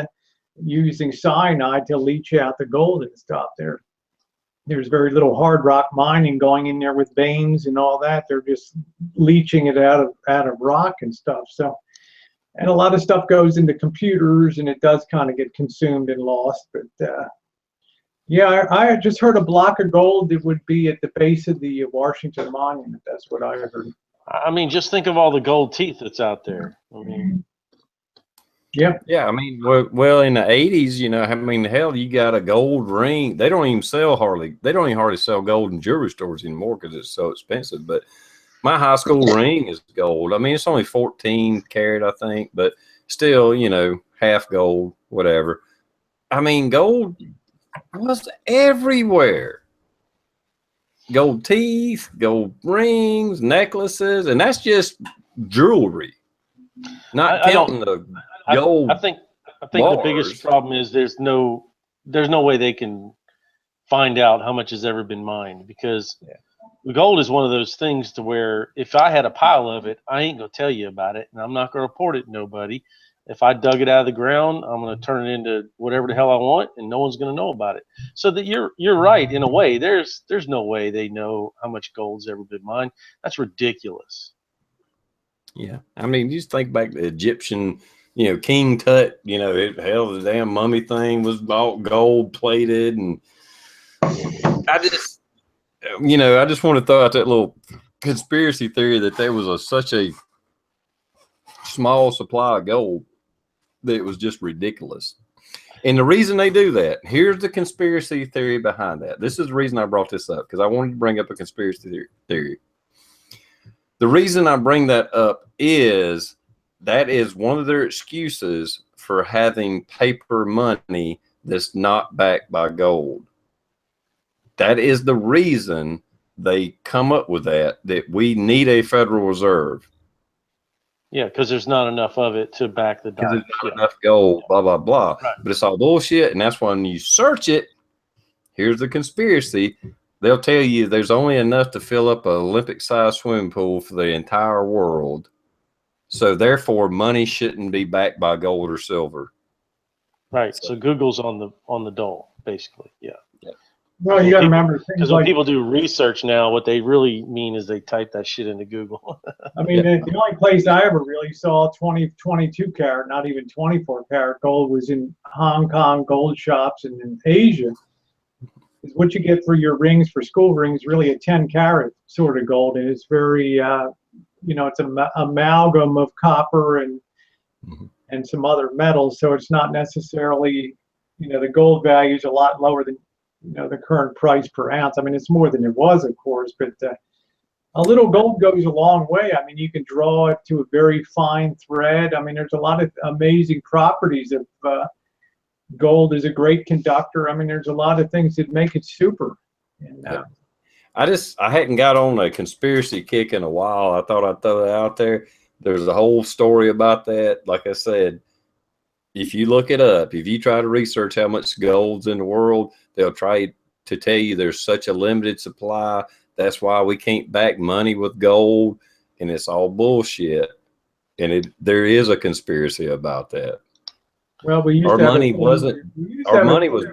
Speaker 4: using cyanide to leach out the gold and stuff. There's very little hard rock mining going in there with veins and all that. They're just leaching it out of rock and stuff. So, and a lot of stuff goes into computers, and it does kind of get consumed and lost. But yeah, I just heard a block of gold that would be at the base of the Washington Monument. That's what I heard.
Speaker 3: I mean, just think of all the gold teeth that's out there. I mean,
Speaker 4: yeah.
Speaker 1: I mean, well, in the 80s, you know, I mean, hell, you got a gold ring. They don't even hardly sell gold in jewelry stores anymore because it's so expensive. But my high school ring is gold. I mean, it's only 14 karat, I think, but still, you know, half gold, whatever. I mean, gold was everywhere. Gold teeth, gold rings, necklaces, and that's just jewelry. Not counting the gold.
Speaker 3: I think the biggest problem is there's no way they can find out how much has ever been mined, because the gold is one of those things to where if I had a pile of it, I ain't gonna tell you about it, and I'm not gonna report it to nobody. If I dug it out of the ground, I'm gonna turn it into whatever the hell I want, and no one's gonna know about it. So that you're right in a way. There's no way they know how much gold's ever been mined. That's ridiculous.
Speaker 1: Yeah, I mean, you just think back to the Egyptian, you know, King Tut. You know, the damn mummy thing was all gold plated, and I just want to throw out that little conspiracy theory that there was such a small supply of gold that it was just ridiculous. And the reason they do that, here's the conspiracy theory behind that. This is the reason I brought this up, because I wanted to bring up a conspiracy theory. The reason I bring that up is that is one of their excuses for having paper money that's not backed by gold. That is the reason they come up with that we need a Federal Reserve.
Speaker 3: Yeah, because there's not enough of it to back the dollar.
Speaker 1: Because there's not enough gold, blah, blah, blah. Right. But it's all bullshit. And that's when you search it, here's the conspiracy. They'll tell you there's only enough to fill up an Olympic-sized swimming pool for the entire world. So therefore, money shouldn't be backed by gold or silver.
Speaker 3: Right. So Google's on the dole, basically. Yeah.
Speaker 4: Well, you got to remember,
Speaker 3: because when people do research now, what they really mean is they type that shit into Google.
Speaker 4: I mean, the only place I ever really saw 22 karat, not even 24 karat gold, was in Hong Kong gold shops and in Asia. Is what you get for your rings, for school rings, really a 10 karat sort of gold, and it's very, it's an amalgam of copper and some other metals, so it's not necessarily, the gold value is a lot lower than the current price per ounce. I mean, it's more than it was, of course, but a little gold goes a long way. I mean, you can draw it to a very fine thread. I mean, there's a lot of amazing properties of gold is a great conductor. I mean, there's a lot of things that make it super. And,
Speaker 1: I hadn't got on a conspiracy kick in a while. I thought I'd throw it out there. There's a whole story about that. Like I said, if you look it up, if you try to research how much gold's in the world, they'll try to tell you there's such a limited supply. That's why we can't back money with gold, and it's all bullshit. And there is a conspiracy about that.
Speaker 4: Well, our money
Speaker 1: was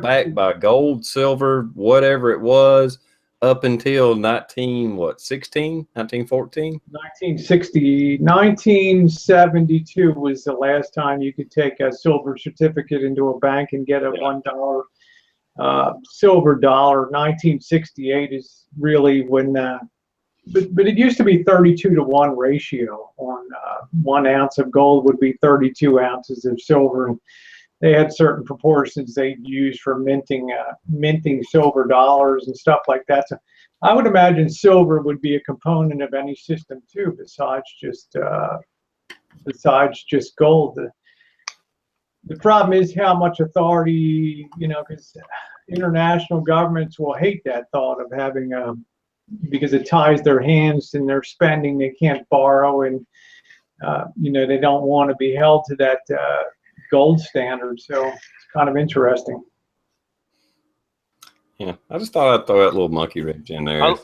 Speaker 1: backed by gold, silver, whatever it was, up until 1914?
Speaker 4: 1972 was the last time you could take a silver certificate into a bank and get a $1 silver dollar. 1968 is really when, but it used to be 32-to-1 ratio on 1 ounce of gold would be 32 ounces of silver. And they had certain proportions they used for minting silver dollars and stuff like that. So I would imagine silver would be a component of any system too, besides just gold. The problem is how much authority, because international governments will hate that thought of having because it ties their hands in their spending. They can't borrow, and you know, they don't want to be held to that gold standard. So it's kind of interesting.
Speaker 1: Yeah, I just thought I'd throw that little monkey wrench in there.
Speaker 3: I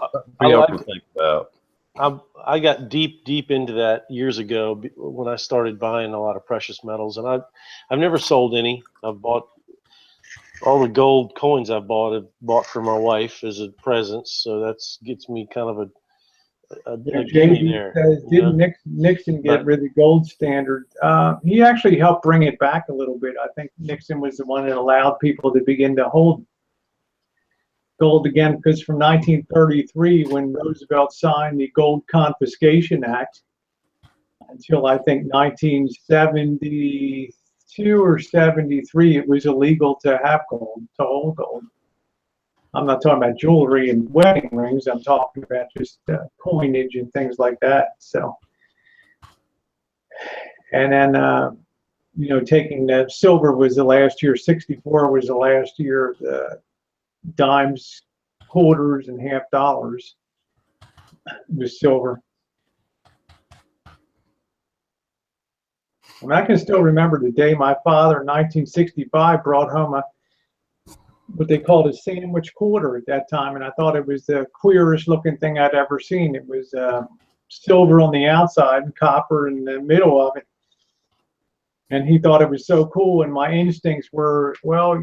Speaker 1: Be able
Speaker 3: like
Speaker 1: to think about.
Speaker 3: I got deep into that years ago when I started buying a lot of precious metals, and I've never sold any. I've bought all the gold coins I've bought for my wife as a present, so that's gets me kind of a gimme
Speaker 4: JD
Speaker 3: there.
Speaker 4: says,
Speaker 3: You know?
Speaker 4: didn't Nixon get
Speaker 3: But
Speaker 4: rid of the gold standard? He actually helped bring it back a little bit. I think Nixon was the one that allowed people to begin to hold gold again, because from 1933, when Roosevelt signed the Gold Confiscation Act, until I think 1972 or 73, it was illegal to have gold, to hold gold. I'm not talking about jewelry and wedding rings. I'm talking about just coinage and things like that. So, and then, you know, taking the silver was the last year, 64 was the last year, the dimes, quarters, and half dollars was silver. I mean, I can still remember the day my father in 1965 brought home what they called a sandwich quarter at that time, and I thought it was the queerest looking thing I'd ever seen. It was silver on the outside and copper in the middle of it, and he thought it was so cool. And my instincts were, well,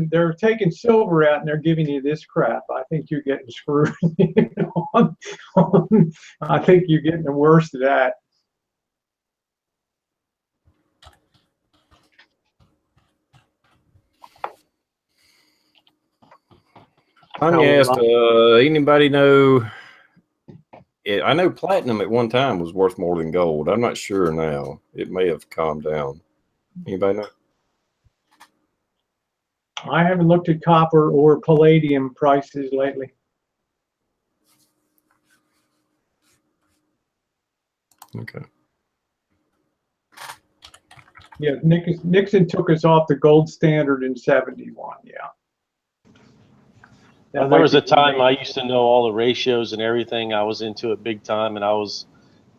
Speaker 4: they're taking silver out and they're giving you this crap. I think you're getting screwed. I think you're getting the worst of that.
Speaker 1: Tanya asked, anybody know? I know platinum at one time was worth more than gold. I'm not sure now. It may have calmed down. Anybody know?
Speaker 4: I haven't looked at copper or palladium prices lately.
Speaker 1: Okay.
Speaker 4: Yeah, Nixon took us off the gold standard in 71. Yeah.
Speaker 3: there was a time I used to know all the ratios and everything. I was into it big time, and I was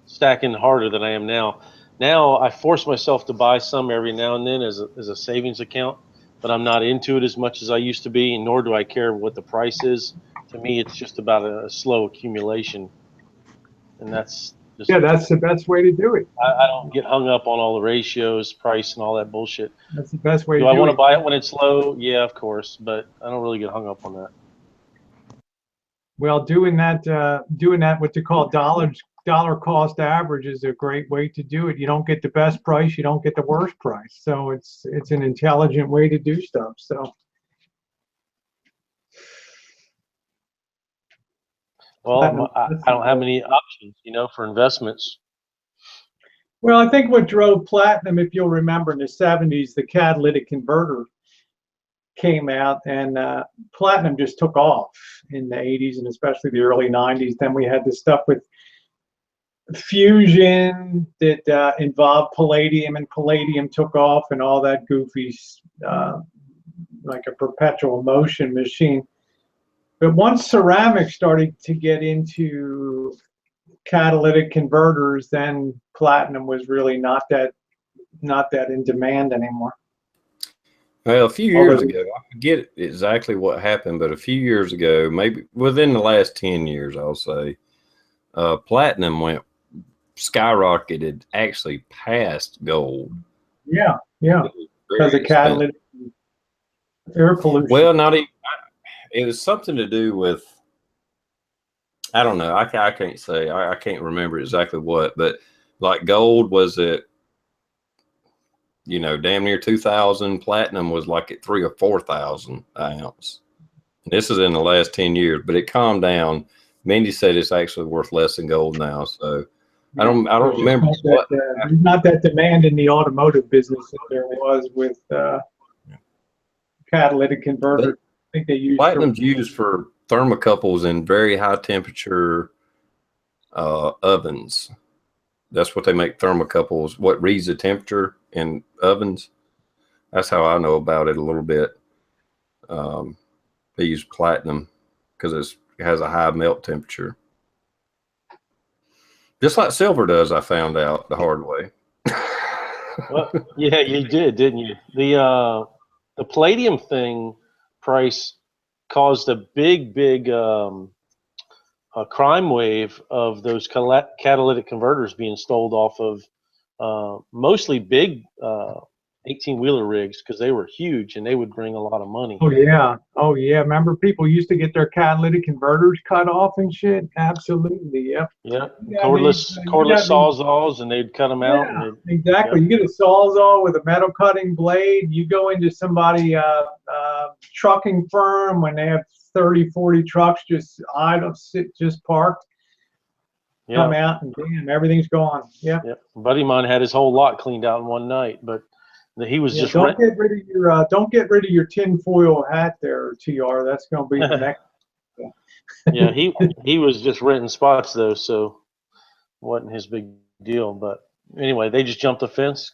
Speaker 3: stacking harder than I am now. Now I force myself to buy some every now and then as a savings account, but I'm not into it as much as I used to be, and nor do I care what the price is. To me, it's just about a slow accumulation, and that's just,
Speaker 4: yeah, that's the best way to do it.
Speaker 3: I don't get hung up on all the ratios, price, and all that bullshit.
Speaker 4: That's the best way to
Speaker 3: Do
Speaker 4: do
Speaker 3: I want
Speaker 4: it.
Speaker 3: to buy it when it's low? Yeah, of course, but I don't really get hung up on that.
Speaker 4: Well, doing that what they call dollar cost average is a great way to do it. You don't get the best price, you don't get the worst price. So it's an intelligent way to do stuff. So.
Speaker 3: Well, I don't have any options, you know, for investments.
Speaker 4: Well, I think what drove platinum, if you'll remember in the 70s, the catalytic converter came out, and platinum just took off in the 80s and especially the early 90s. Then we had this stuff with fusion that involved palladium, and palladium took off, and all that goofy, like a perpetual motion machine. But once ceramics started to get into catalytic converters, then platinum was really not that in demand anymore.
Speaker 1: Well, a few years ago, I forget exactly what happened, but a few years ago, maybe within the last 10 years, I'll say, platinum skyrocketed, actually past gold.
Speaker 4: Yeah, because of catalytic air pollution.
Speaker 1: Well, not even. It was something to do with, I don't know. I can't say. I can't remember exactly what, but like gold was at, damn near 2,000. Platinum was like at 3,000 or 4,000 an ounce. And this is in the last 10 years, but it calmed down. Mindy said it's actually worth less than gold now. So I don't remember.
Speaker 4: There's not that demand in the automotive business that there was with catalytic converter. I think they use
Speaker 1: platinum's used for thermocouples in very high temperature ovens. That's what they make thermocouples. What reads the temperature in ovens. That's how I know about it a little bit. They use platinum because it has a high melt temperature. Just like silver does, I found out the hard way.
Speaker 3: Well, yeah, you did, didn't you? The palladium thing price caused a big a crime wave of those catalytic converters being stole off of mostly big 18-wheeler rigs because they were huge and they would bring a lot of money.
Speaker 4: Oh yeah, oh yeah. Remember, people used to get their catalytic converters cut off and shit. Absolutely, yep.
Speaker 3: Yeah,
Speaker 4: Yeah,
Speaker 3: cordless
Speaker 4: you got these,
Speaker 3: sawzalls, and they'd cut them out.
Speaker 4: yeah,
Speaker 3: And
Speaker 4: exactly.
Speaker 3: yep.
Speaker 4: You get a sawzall with a metal cutting blade. You go into somebody trucking firm when they have 30, 40 trucks just idle, just parked. Come out and damn, everything's gone. Yeah.
Speaker 3: Yep. A buddy of mine had his whole lot cleaned out in one night, but he was just
Speaker 4: don't get rid of your tinfoil hat there, TR. That's going to be the next.
Speaker 3: Yeah, he was just renting spots though, so wasn't his big deal. But anyway, they just jumped the fence,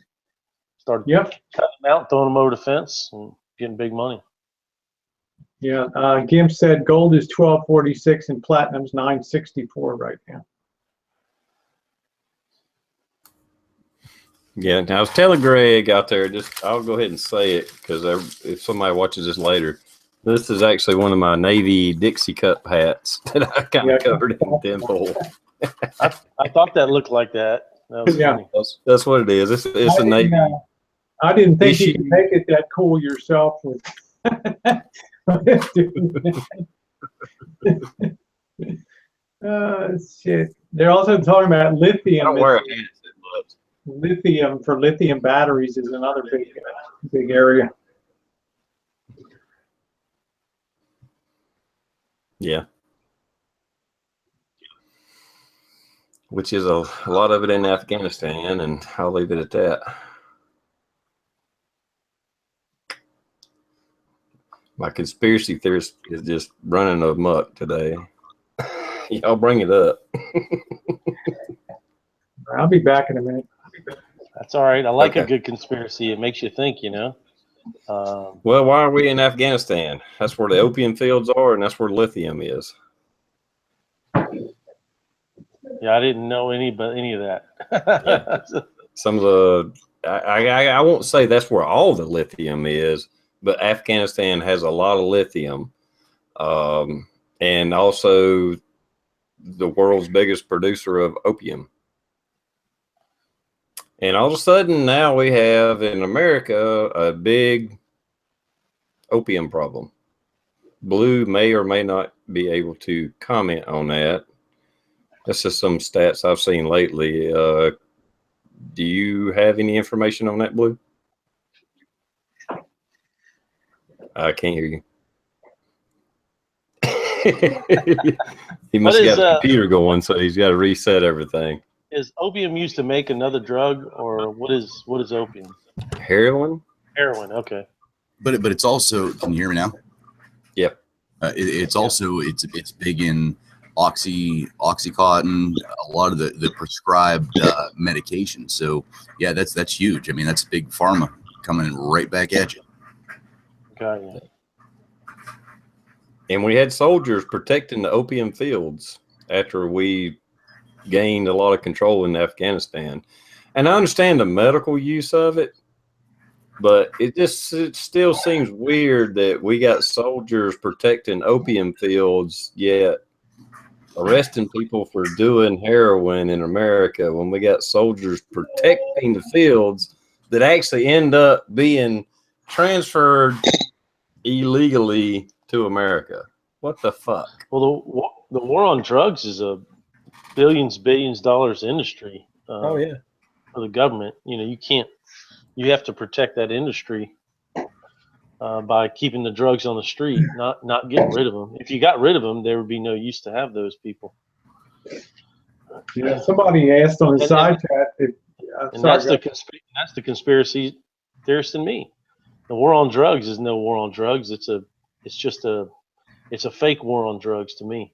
Speaker 3: started cutting them out, throwing them over the fence, and getting big money.
Speaker 4: Yeah, Gimp said gold is 1246 and platinum's 964 right now.
Speaker 1: Yeah, I was telling Greg out there, I'll go ahead and say it because if somebody watches this later, this is actually one of my Navy Dixie Cup hats that I kind of covered in tinfoil.
Speaker 3: I thought that looked like that. That was funny.
Speaker 1: That's what it is. It's a Navy.
Speaker 4: I didn't think you could make it that cool yourself. Shit. They're also talking about lithium.
Speaker 1: I don't wear a hat that much.
Speaker 4: Lithium for lithium batteries is another big area.
Speaker 1: Yeah. Which is a lot of it in Afghanistan, and I'll leave it at that. My conspiracy theorist is just running amok today. Y'all bring it up.
Speaker 4: I'll be back in a minute.
Speaker 3: That's all right. I like a good conspiracy. It makes you think, you know.
Speaker 1: Well, why are we in Afghanistan? That's where the opium fields are, and that's where lithium is.
Speaker 3: Yeah, I didn't know any of that.
Speaker 1: Yeah. Some of the I won't say that's where all the lithium is, but Afghanistan has a lot of lithium, and also the world's biggest producer of opium. And all of a sudden now we have in America a big opium problem. Blue may or may not be able to comment on that. That's just some stats I've seen lately. Do you have any information on that, Blue? I can't hear you. He must have got the computer going, so he's got to reset everything.
Speaker 3: Is opium used to make another drug, or what is opium?
Speaker 1: Heroin.
Speaker 3: Heroin. Okay.
Speaker 2: But it's also. Can you hear me now?
Speaker 1: Yep.
Speaker 2: It's also it's big in Oxycontin, a lot of the prescribed medications. So yeah, that's huge. I mean, that's big pharma coming right back at you.
Speaker 3: Got you.
Speaker 1: And we had soldiers protecting the opium fields after we gained a lot of control in Afghanistan. And I understand the medical use of it, but it still seems weird that we got soldiers protecting opium fields, yet arresting people for doing heroin in America when we got soldiers protecting the fields that actually end up being transferred illegally to America. What the fuck?
Speaker 3: Well, the war on drugs is a billions dollars industry.
Speaker 1: Oh yeah,
Speaker 3: for the government. You know, you have to protect that industry by keeping the drugs on the street, not getting rid of them. If you got rid of them, there would be no use to have those people.
Speaker 4: Yeah, somebody asked on the side chat.
Speaker 3: That's the conspiracy theorist in me. The war on drugs is no war on drugs. It's a fake war on drugs to me.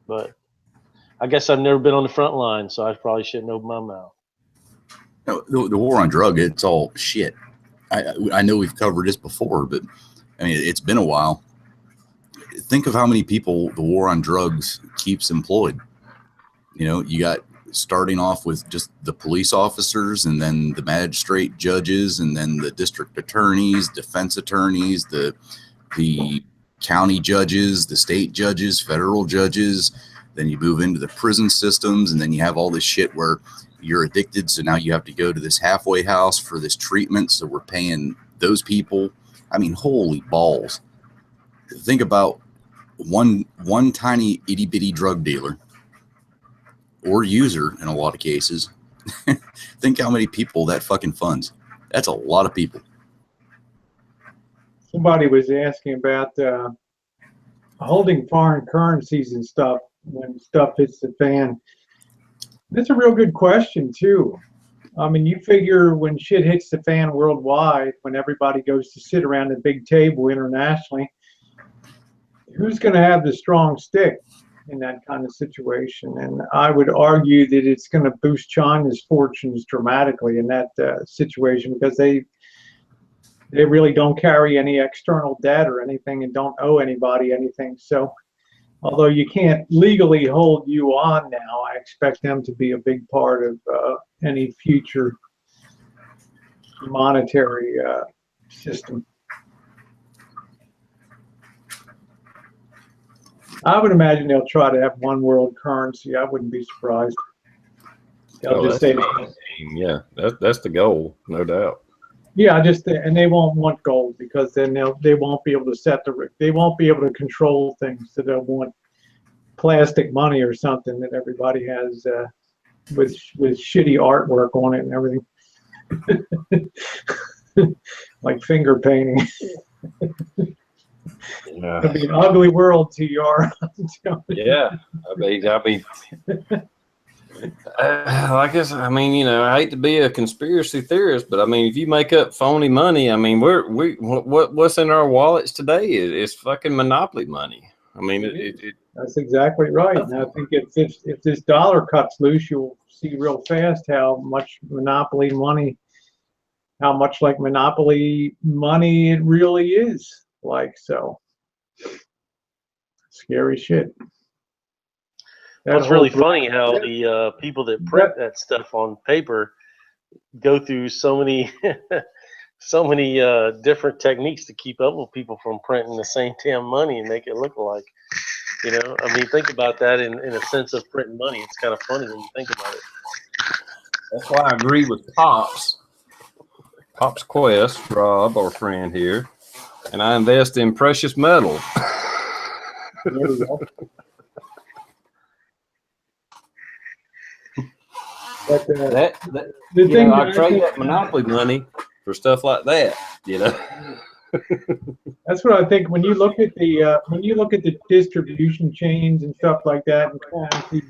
Speaker 3: But I guess I've never been on the front line, so I probably shouldn't open my mouth.
Speaker 2: No, the war on drug, it's all shit. I know we've covered this before, but I mean, it's been a while. Think of how many people the war on drugs keeps employed. You know, you got starting off with just the police officers, and then the magistrate judges, and then the district attorneys, defense attorneys, the county judges, the state judges, federal judges. Then you move into the prison systems, and then you have all this shit where you're addicted, so now you have to go to this halfway house for this treatment, so we're paying those people. I mean, holy balls. Think about one tiny itty-bitty drug dealer or user in a lot of cases. Think how many people that fucking funds. That's a lot of people.
Speaker 4: Somebody was asking about holding foreign currencies and stuff when stuff hits the fan. That's a real good question, too. I mean, you figure when shit hits the fan worldwide, when everybody goes to sit around a big table internationally, who's going to have the strong stick in that kind of situation? And I would argue that it's going to boost China's fortunes dramatically in that situation, because they really don't carry any external debt or anything and don't owe anybody anything. So although you can't legally hold yuan now, I expect them to be a big part of any future monetary system. I would imagine they'll try to have one world currency. I wouldn't be surprised. They'll just say,
Speaker 1: yeah, that's the goal, no doubt.
Speaker 4: Yeah, and they won't want gold, because then they won't be able to they won't be able to control things. So they'll want plastic money or something that everybody has with shitty artwork on it and everything, like finger painting.
Speaker 1: Yeah.
Speaker 4: It'll be an ugly world, TR.
Speaker 1: Yeah, I mean, I guess, I mean, you know, I hate to be a conspiracy theorist, but I mean, if you make up phony money, I mean, what's in our wallets today is fucking monopoly money. I mean,
Speaker 4: that's exactly right. And I think if this dollar cuts loose, you'll see real fast how much monopoly money, how much like monopoly money it really is. Like, so scary shit.
Speaker 3: Well, it's really funny how the people that print that stuff on paper go through so many different techniques to keep up with people from printing the same damn money and make it look like, you know, I mean, think about that in a sense of printing money. It's kind of funny when you think about it.
Speaker 1: That's why I agree with Pop's Quest, Rob, our friend here, and I invest in precious metal.
Speaker 4: There we go. But
Speaker 1: I trade that monopoly money for stuff like that, you know.
Speaker 4: That's what I think when you look at the distribution chains and stuff like that, and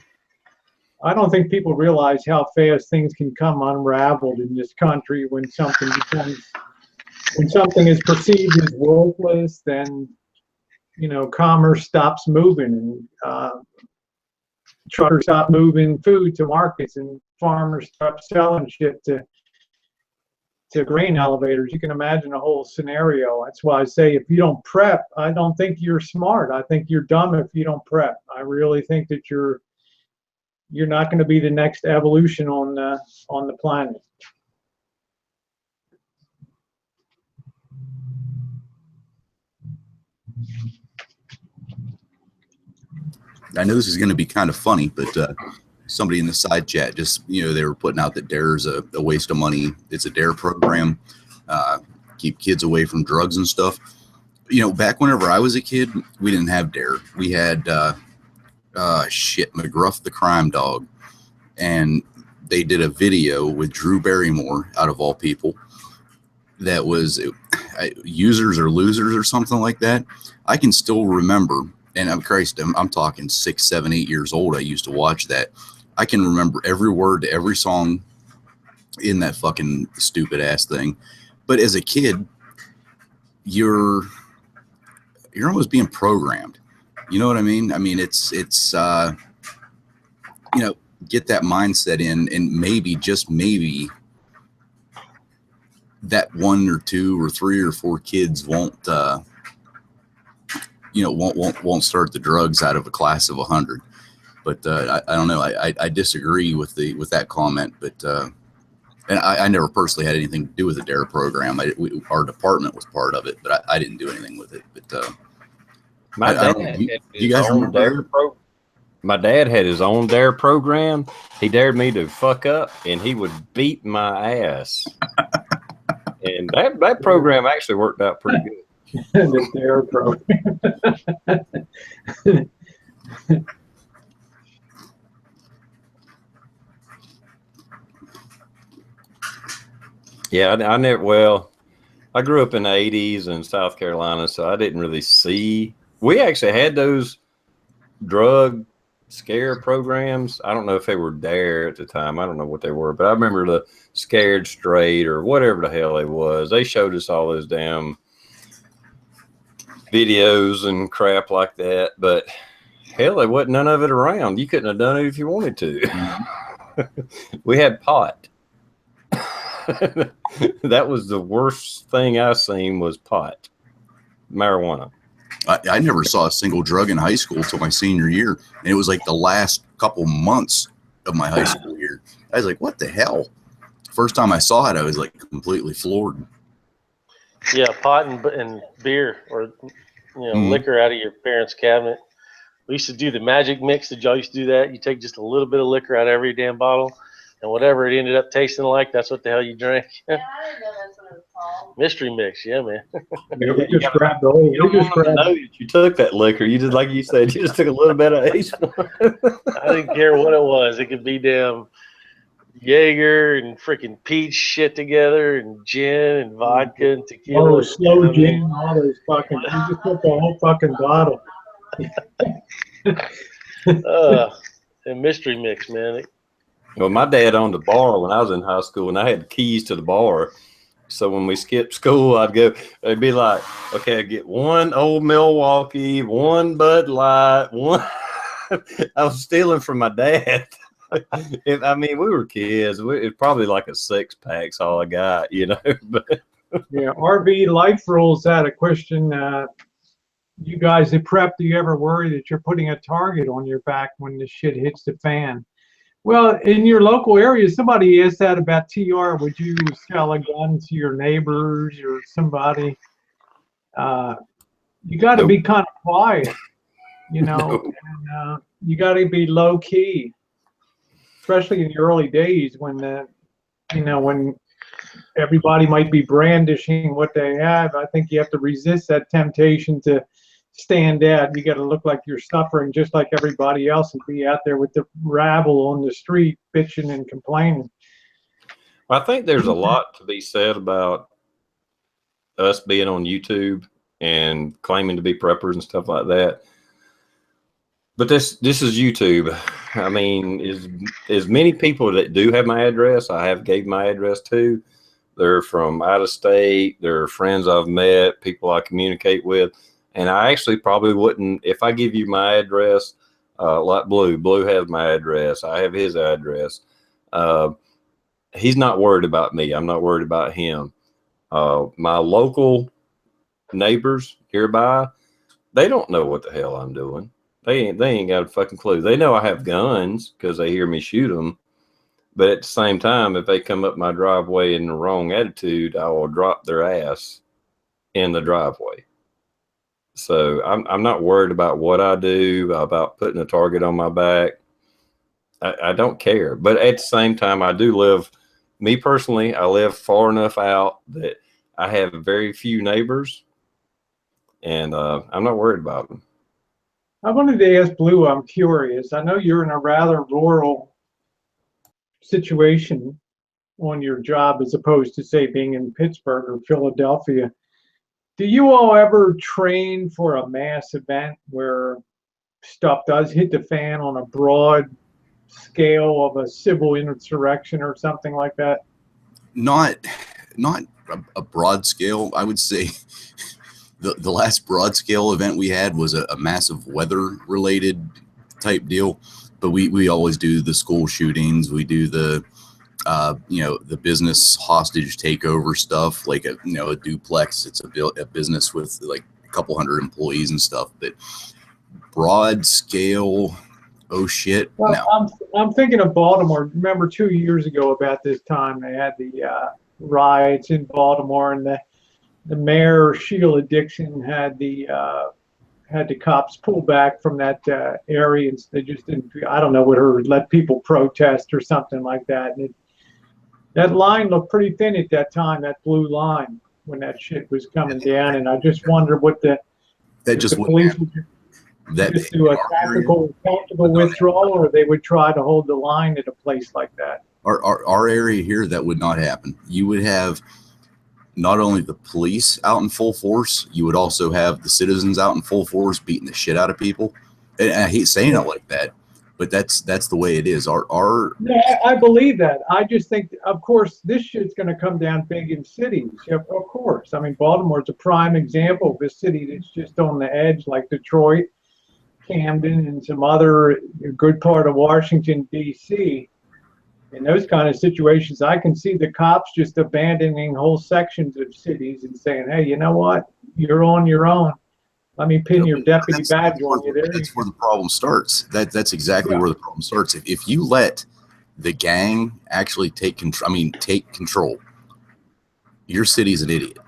Speaker 4: I don't think people realize how fast things can come unraveled in this country when something is perceived as worthless. Then, you know, commerce stops moving, and truckers stop moving food to markets, and farmers stop selling shit to grain elevators. You can imagine a whole scenario. That's why I say, if you don't prep, I don't think you're smart. I think you're dumb if you don't prep. I really think that you're not going to be the next evolution on the planet.
Speaker 2: I know this is going to be kind of funny, but somebody in the side chat just, you know, they were putting out that DARE is a waste of money. It's a DARE program, keep kids away from drugs and stuff. You know, back whenever I was a kid, we didn't have DARE. We had McGruff the Crime Dog, and they did a video with Drew Barrymore, out of all people, that was Users or Losers or something like that. I can still remember. And I'm talking 6, 7, 8 years old. I used to watch that. I can remember every word to every song in that fucking stupid ass thing. But as a kid, you're almost being programmed. You know what I mean? I mean, it's you know, get that mindset in, and maybe, just maybe, that 1 or 2 or 3 or 4 kids won't start the drugs out of a class of 100. But I don't know. I disagree with that comment. But and I never personally had anything to do with the DARE program. Our department was part of it, but I didn't do anything with it. But
Speaker 1: My dad had
Speaker 2: you guys remember
Speaker 1: DARE program? My dad had his own DARE program. He dared me to fuck up, and he would beat my ass. And that program actually worked out pretty good.
Speaker 4: The DARE program.
Speaker 1: Yeah, I never. Well, I grew up in the '80s in South Carolina, so I didn't really see. We actually had those drug scare programs. I don't know if they were DARE at the time. I don't know what they were, but I remember the Scared Straight or whatever the hell they was. They showed us all those damn videos and crap like that. But hell, there wasn't none of it around. You couldn't have done it if you wanted to. We had pot. That was the worst thing I seen was pot, marijuana.
Speaker 2: I never saw a single drug in high school till my senior year, and it was like the last couple months of my high school year. I was like, "What the hell?" First time I saw it, I was like completely floored.
Speaker 3: Yeah, pot and beer or liquor out of your parents' cabinet. We used to do the magic mix. Did y'all used to do that? You take just a little bit of liquor out of every damn bottle, and whatever it ended up tasting like, that's what the hell you drank.
Speaker 5: Yeah, I didn't know that's what it was called.
Speaker 3: Mystery mix, yeah, man.
Speaker 4: You just grabbed the whole.
Speaker 1: You don't want them to know that you took that liquor. You just, like you said, you just took a little bit of each one.
Speaker 3: I didn't care what it was. It could be damn Jaeger and freaking peach shit together, and gin and vodka and tequila.
Speaker 4: Oh, slow gin, all those fucking. You just took the whole fucking bottle.
Speaker 3: And mystery mix, man.
Speaker 1: Well, my dad owned a bar when I was in high school, and I had keys to the bar. So when we skipped school, I'd go. It'd be like, okay, I get one Old Milwaukee, one Bud Light, one. I was stealing from my dad. We were kids. It's probably like a 6-pack's all I got, But
Speaker 4: Yeah, RV Life Rules had a question. You guys at Prep, do you ever worry that you're putting a target on your back when the shit hits the fan? Well, in your local area, somebody asked that about TR. Would you sell a gun to your neighbors or somebody? You got to be kind of quiet, and you got to be low key, especially in the early days when when everybody might be brandishing what they have. I think you have to resist that temptation to stand out. You got to look like you're suffering just like everybody else and be out there with the rabble on the street bitching and complaining.
Speaker 1: I think there's a lot to be said about us being on YouTube and claiming to be preppers and stuff like that. But this is YouTube. I mean, as many people that do have my address, I have gave my address to. They're from out of state. They're friends I've met, people I communicate with. And I actually probably wouldn't, if I give you my address, like Blue. Blue has my address. I have his address. He's not worried about me. I'm not worried about him. My local neighbors hereby, they don't know what the hell I'm doing. They ain't got a fucking clue. They know I have guns because they hear me shoot them. But at the same time, if they come up my driveway in the wrong attitude, I will drop their ass in the driveway. So I'm not worried about what I do, about putting a target on my back. I don't care. But at the same time, I do live, me personally, I live far enough out that I have very few neighbors, and I'm not worried about them.
Speaker 4: I wanted to ask Blue, I'm curious. I know you're in a rather rural situation on your job as opposed to, say, being in Pittsburgh or Philadelphia. Do you all ever train for a mass event where stuff does hit the fan on a broad scale of a civil insurrection or something like that?
Speaker 2: Not a broad scale. I would say the last broad scale event we had was a massive weather related type deal. But we always do the school shootings. We do the the business hostage takeover stuff, like a duplex. It's a business with like a couple hundred employees and stuff. But broad scale oh shit,
Speaker 4: Well,
Speaker 2: no.
Speaker 4: I'm thinking of Baltimore. Remember 2 years ago about this time they had the riots in Baltimore, and the mayor Sheila Dixon had the cops pull back from that area, and they just didn't. I don't know, what her let people protest or something like that. And that line looked pretty thin at that time, that blue line, when that shit was coming down. And I just wonder what
Speaker 2: That
Speaker 4: if
Speaker 2: just
Speaker 4: the
Speaker 2: wouldn't
Speaker 4: police
Speaker 2: happen.
Speaker 4: would
Speaker 2: That
Speaker 4: just do a
Speaker 2: in our area
Speaker 4: tactical
Speaker 2: would not
Speaker 4: withdrawal, or they would try to hold the line at a place like that.
Speaker 2: our area here, that would not happen. You would have not only the police out in full force, you would also have the citizens out in full force beating the shit out of people. And I hate saying it like that, but that's the way it is.
Speaker 4: Yeah, I believe that. I just think, of course, this shit's going to come down big in cities. Yeah, of course. I mean, Baltimore's a prime example of a city that's just on the edge, like Detroit, Camden, and some other good part of Washington, D.C. In those kind of situations, I can see the cops just abandoning whole sections of cities and saying, hey, you know what? You're on your own. Let me pin your deputy badge on you there.
Speaker 2: That's where the problem starts. That's exactly where the problem starts. If you let the gang actually take control, your city's an idiot.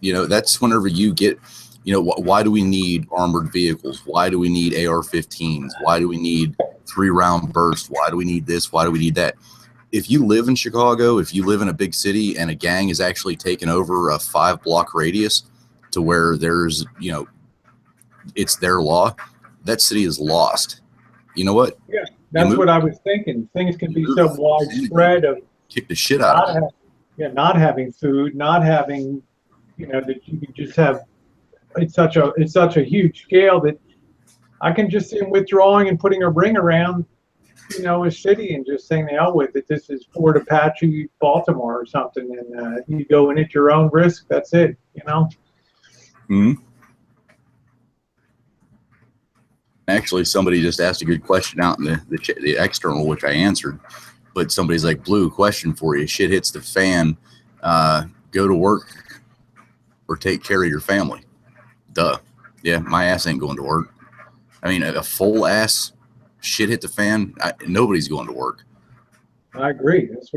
Speaker 2: That's whenever you get, why do we need armored vehicles? Why do we need AR-15s? Why do we need 3-round burst? Why do we need this? Why do we need that? If you live in Chicago, if you live in a big city and a gang is actually taking over a 5-block radius to where there's, it's their law, that city is lost. You know what?
Speaker 4: Yeah, that's what I was thinking. Things can be so widespread of
Speaker 2: kick the shit out of
Speaker 4: it. Not having food, not having, that you can just have. It's such a huge scale that I can just see them withdrawing and putting a ring around, a city, and just saying, the hell with it. This is Fort Apache, Baltimore, or something, and you go in at your own risk. That's it.
Speaker 2: Mm-hmm. Actually, somebody just asked a good question out in the external, which I answered. But somebody's like, Blue, question for you. Shit hits the fan. Go to work or take care of your family. Duh. Yeah, my ass ain't going to work. I mean, a full ass shit hit the fan. Nobody's going to work.
Speaker 4: I agree. That's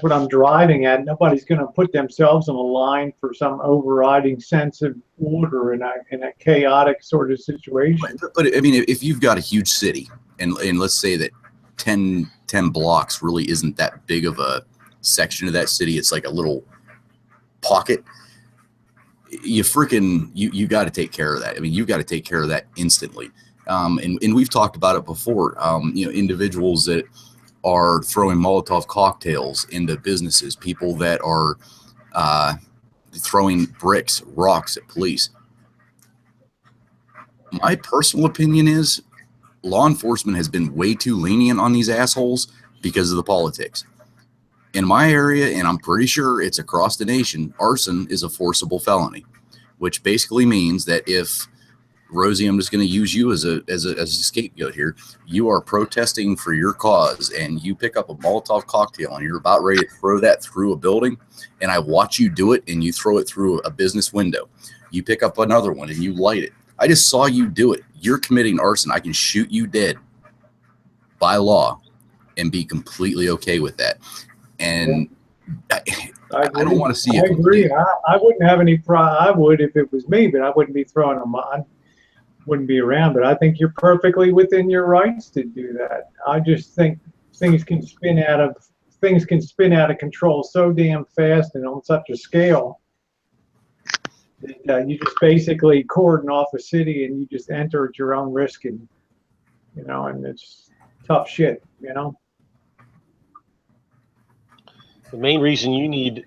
Speaker 4: what I'm driving at. Nobody's going to put themselves on a line for some overriding sense of order in a chaotic sort of situation.
Speaker 2: But I mean, if you've got a huge city, and let's say that 10 blocks really isn't that big of a section of that city, it's like a little pocket. You got to take care of that. I mean, you've got to take care of that instantly. And we've talked about it before. Individuals that are throwing Molotov cocktails into businesses, people that are throwing bricks, rocks at police. My personal opinion is law enforcement has been way too lenient on these assholes because of the politics. In my area, and I'm pretty sure it's across the nation, arson is a forcible felony, which basically means that if Rosie, I'm just going to use you as a scapegoat here. You are protesting for your cause, and you pick up a Molotov cocktail, and you're about ready to throw that through a building, and I watch you do it, and you throw it through a business window. You pick up another one, and you light it. I just saw you do it. You're committing arson. I can shoot you dead by law and be completely okay with that. And I don't want to see it.
Speaker 4: I agree. I wouldn't have any problem. I would if it was me, but I wouldn't be throwing them on. Wouldn't be around. But I think you're perfectly within your rights to do that. I just think things can spin out of control so damn fast and on such a scale that you just basically cordon off a city and you just enter at your own risk, and and it's tough shit.
Speaker 3: The main reason you need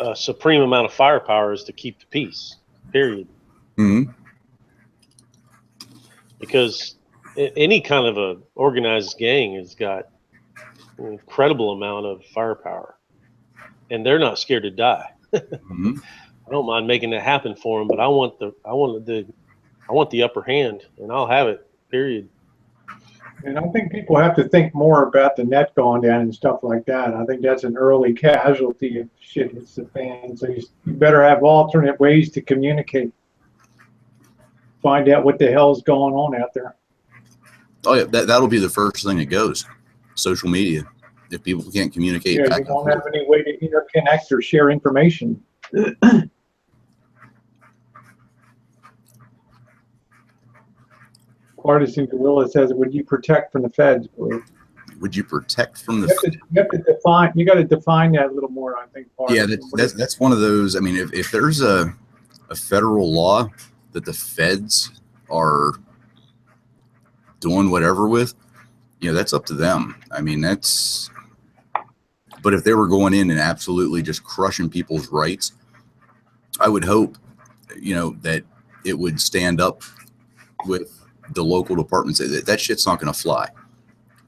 Speaker 3: a supreme amount of firepower is to keep the peace, period.
Speaker 2: Mm-hmm.
Speaker 3: Because any kind of a organized gang has got an incredible amount of firepower, and they're not scared to die.
Speaker 2: Mm-hmm.
Speaker 3: I don't mind making that happen for them, but I want the upper hand, and I'll have it, period.
Speaker 4: And I think people have to think more about the net going down and stuff like that. I think that's an early casualty if shit hits the fan. So you better have alternate ways to communicate. Find out what the hell's going on out there.
Speaker 2: Oh yeah, that'll be the first thing that goes. Social media. If people can't communicate
Speaker 4: Yeah,
Speaker 2: back
Speaker 4: you
Speaker 2: and
Speaker 4: won't
Speaker 2: forth.
Speaker 4: have any way to interconnect or share information. Partisan Gorilla says, "Would you protect from the feds, Blue?"
Speaker 2: Would you protect from the?
Speaker 4: You have to define. You got to define that a little more. I think.
Speaker 2: Yeah,
Speaker 4: Partisan.
Speaker 2: that's one of those. I mean, if there's a federal law that the feds are doing whatever with, that's up to them. I mean, that's. But if they were going in and absolutely just crushing people's rights, I would hope, that it would stand up with the local departments. That shit's not going to fly.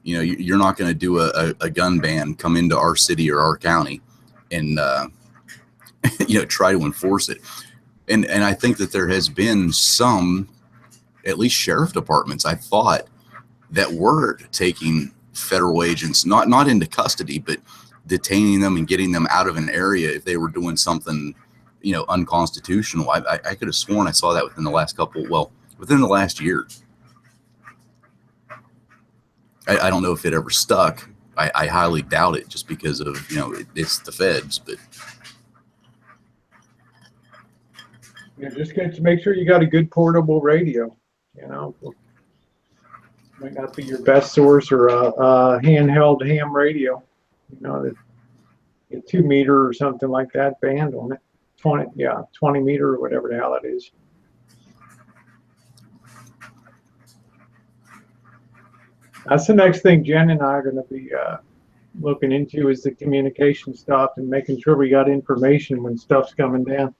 Speaker 2: You're not going to do a gun ban come into our city or our county and, try to enforce it. And I think that there has been some, at least sheriff departments, I thought, that were taking federal agents, not into custody, but detaining them and getting them out of an area if they were doing something, unconstitutional. I could have sworn I saw that within the last year. I don't know if it ever stuck. I highly doubt it, just because of, it's the feds, but.
Speaker 4: Yeah, just get to make sure you got a good portable radio. Might not be your best source, or a handheld ham radio. A 2 meter or something like that band on it. 20 meter or whatever the hell it is. That's the next thing Jen and I are going to be looking into, is the communication stuff and making sure we got information when stuff's coming down.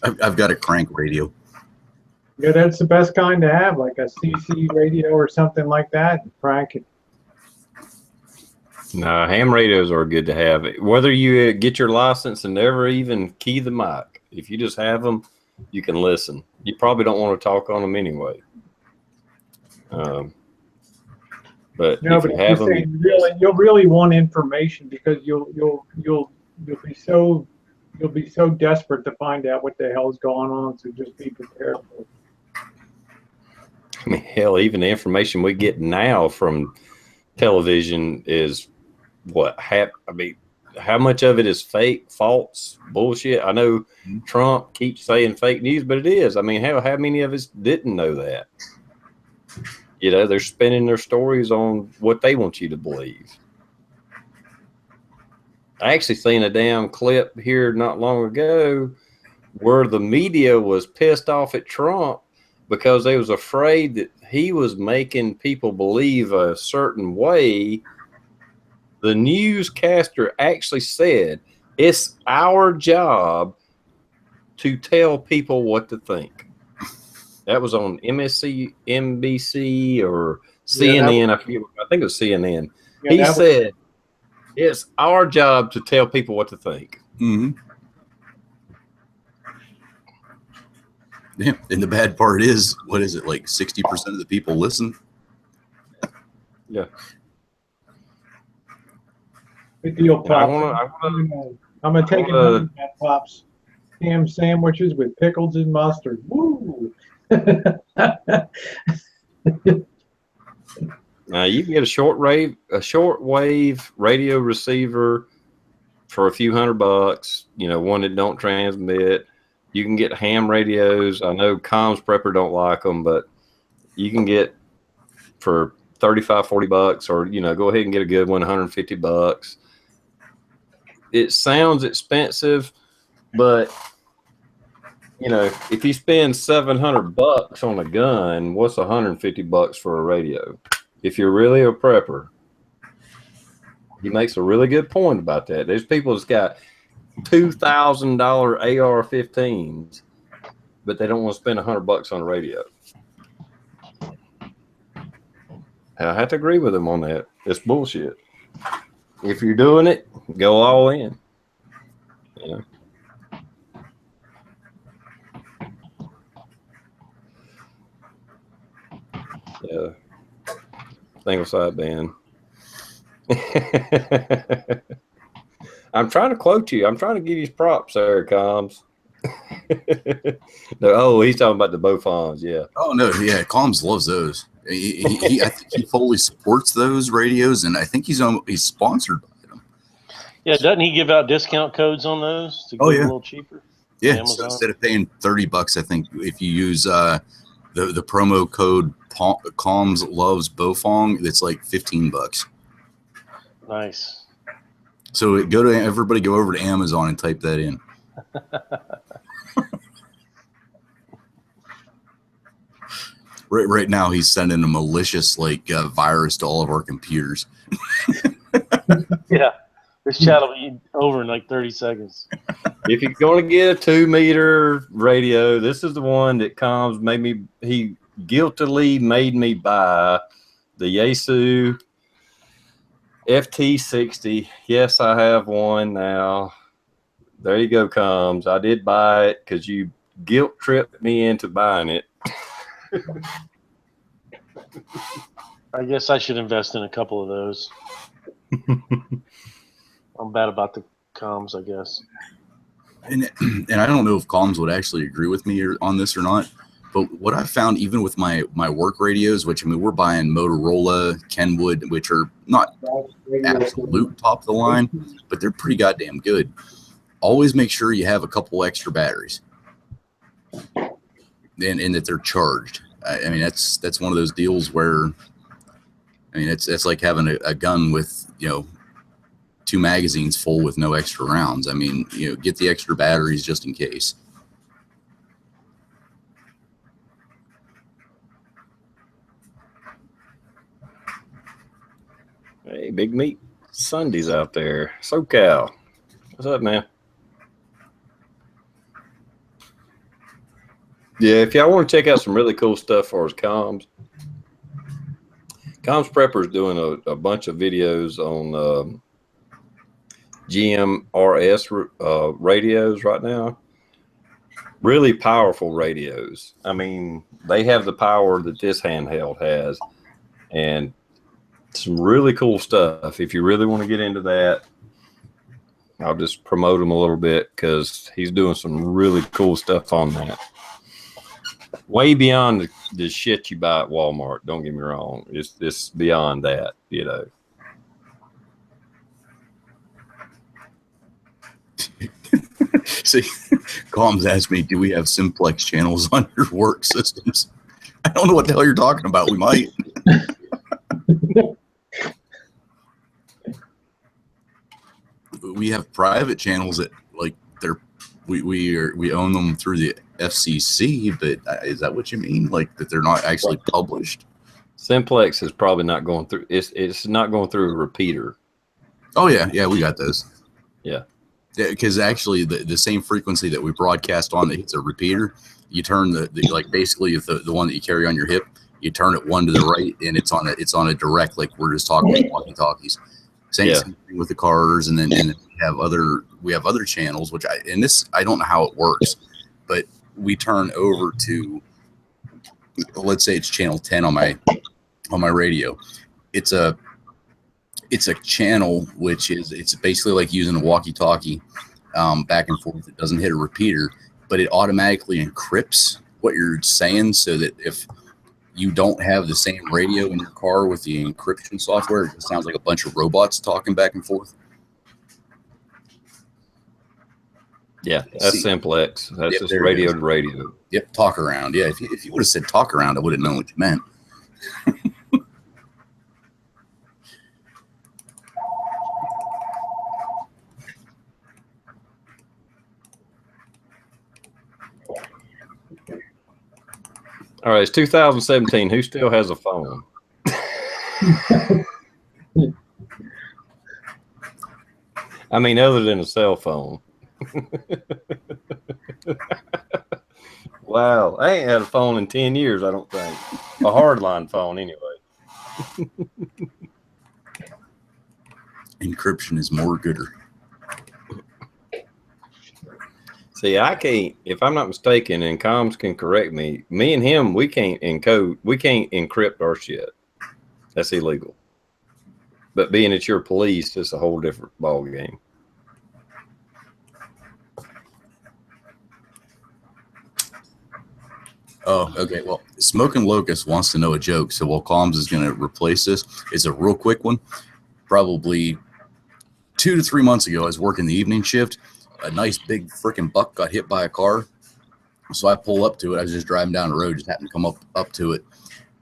Speaker 2: I've got a crank radio.
Speaker 4: Yeah, that's the best kind to have, like a CC radio or something like that. Crank it.
Speaker 1: No, ham radios are good to have. Whether you get your license and never even key the mic, if you just have them, you can listen. You probably don't want to talk on them anyway. But if you have them,
Speaker 4: you'll really want information, because you'll be so desperate to find out what the hell's going on. So just be prepared for it.
Speaker 1: I mean, hell, even the information we get now from television is how much of it is fake, false, bullshit? I know Trump keeps saying fake news, but it is. I mean, how many of us didn't know that? They're spinning their stories on what they want you to believe. I actually seen a damn clip here not long ago where the media was pissed off at Trump because they was afraid that he was making people believe a certain way. The newscaster actually said, it's our job to tell people what to think. That was on MSC, NBC, or CNN. I think it was CNN. Yeah, he said, it's our job to tell people what to think.
Speaker 2: Mm-hmm. Yeah, and the bad part is, what is it, like 60% of the people listen?
Speaker 1: Yeah.
Speaker 4: Good deal, Pops. I'm going to take it that Pops. Ham sandwiches with pickles and mustard. Woo!
Speaker 1: Now you can get a shortwave radio receiver for a few $100. One that don't transmit. You can get ham radios. I know TRprepper don't like them, but you can get for $35-$40, or go ahead and get a good one, $150. It sounds expensive, but if you spend $700 on a gun, what's $150 for a radio? If you're really a prepper, he makes a really good point about that. There's people that's got $2,000 AR-15s, but they don't want to spend $100 on a radio. I have to agree with him on that. It's bullshit. If you're doing it, go all in. Yeah. Single side band. I'm trying to quote you. I'm trying to give you props there, Combs. No, oh, he's talking about the Beaufonds, yeah.
Speaker 6: Oh no, yeah, Comms loves those. I think he fully supports those radios, and I think he's sponsored by them.
Speaker 3: Yeah, doesn't he give out discount codes on those to
Speaker 6: Oh,
Speaker 3: get
Speaker 6: yeah.
Speaker 3: a little cheaper?
Speaker 6: Yeah,
Speaker 3: Amazon?
Speaker 6: so instead of paying $30, I think if you use the promo code Comms loves Beaufong, it's like $15.
Speaker 3: Nice.
Speaker 6: So everybody go over to Amazon and type that in. Right now, he's sending a malicious virus to all of our computers.
Speaker 3: Yeah, this chat will be over in like 30 seconds.
Speaker 1: If you're going to get a 2-meter radio, this is the one that Comms he guiltily made me buy the Yaesu FT60. Yes, I have one now. There you go, Comms. I did buy it because you guilt tripped me into buying it.
Speaker 3: I guess I should invest in a couple of those. I'm bad about the comms, I guess.
Speaker 6: And I don't know if Comms would actually agree with me on this or not, but what I found even with my work radios, which I mean we're buying Motorola, Kenwood, which are not absolute top of the line, but they're pretty goddamn good. Always make sure you have a couple extra batteries, and that they're charged. I mean that's one of those deals where, I mean it's like having a gun with 2 magazines full with no extra rounds. I mean get the extra batteries just in case.
Speaker 1: Hey, Big Meat Sundays out there. SoCal. What's up, man? Yeah, if y'all want to check out some really cool stuff for us, Comms Prepper is doing a bunch of videos on GMRS radios right now. Really powerful radios. I mean, they have the power that this handheld has, and some really cool stuff. If you really want to get into that, I'll just promote him a little bit because he's doing some really cool stuff on that. Way beyond the shit you buy at Walmart. Don't get me wrong. It's beyond that,
Speaker 6: See, Comms asked me, do we have simplex channels on your work systems? I don't know what the hell you're talking about. We might. We have private channels that we own them through the FCC, but is that what you mean? Like that they're not actually published?
Speaker 1: Simplex is probably not going through. It's not going through a repeater.
Speaker 6: Oh yeah, we got those.
Speaker 1: Yeah,
Speaker 6: because actually the same frequency that we broadcast on that hits a repeater, you turn the basically if the one that you carry on your hip, you turn it one to the right, and it's on a direct, like we're just talking about walkie talkies. Same thing with the cars, and then we have other channels, which I don't know how it works, but we turn over to, let's say it's channel 10 on my radio. It's a channel which it's basically like using a walkie-talkie back and forth. It doesn't hit a repeater, but it automatically encrypts what you're saying, so that if you don't have the same radio in your car with the encryption software, it sounds like a bunch of robots talking back and forth.
Speaker 1: Yeah, that's simplex. That's just radio to radio.
Speaker 6: Yep, talk around. Yeah, if you would have said talk around, I would have known what you meant.
Speaker 1: All right, it's 2017. Who still has a phone? I mean, other than a cell phone. Wow, I ain't had a phone in 10 years, I don't think. A hardline phone, anyway.
Speaker 6: Encryption is more gooder.
Speaker 1: See, I can't, if I'm not mistaken, and Comms can correct me, me and him, we can't encrypt our shit. That's illegal. But being it's your police, it's a whole different ball game.
Speaker 6: Oh, okay. Well, Smoking Locust wants to know a joke, so while Calms is going to replace this, it's a real quick one. Probably 2 to 3 months ago, I was working the evening shift. A nice big freaking buck got hit by a car. So I pull up to it. I was just driving down the road, just happened to come up to it.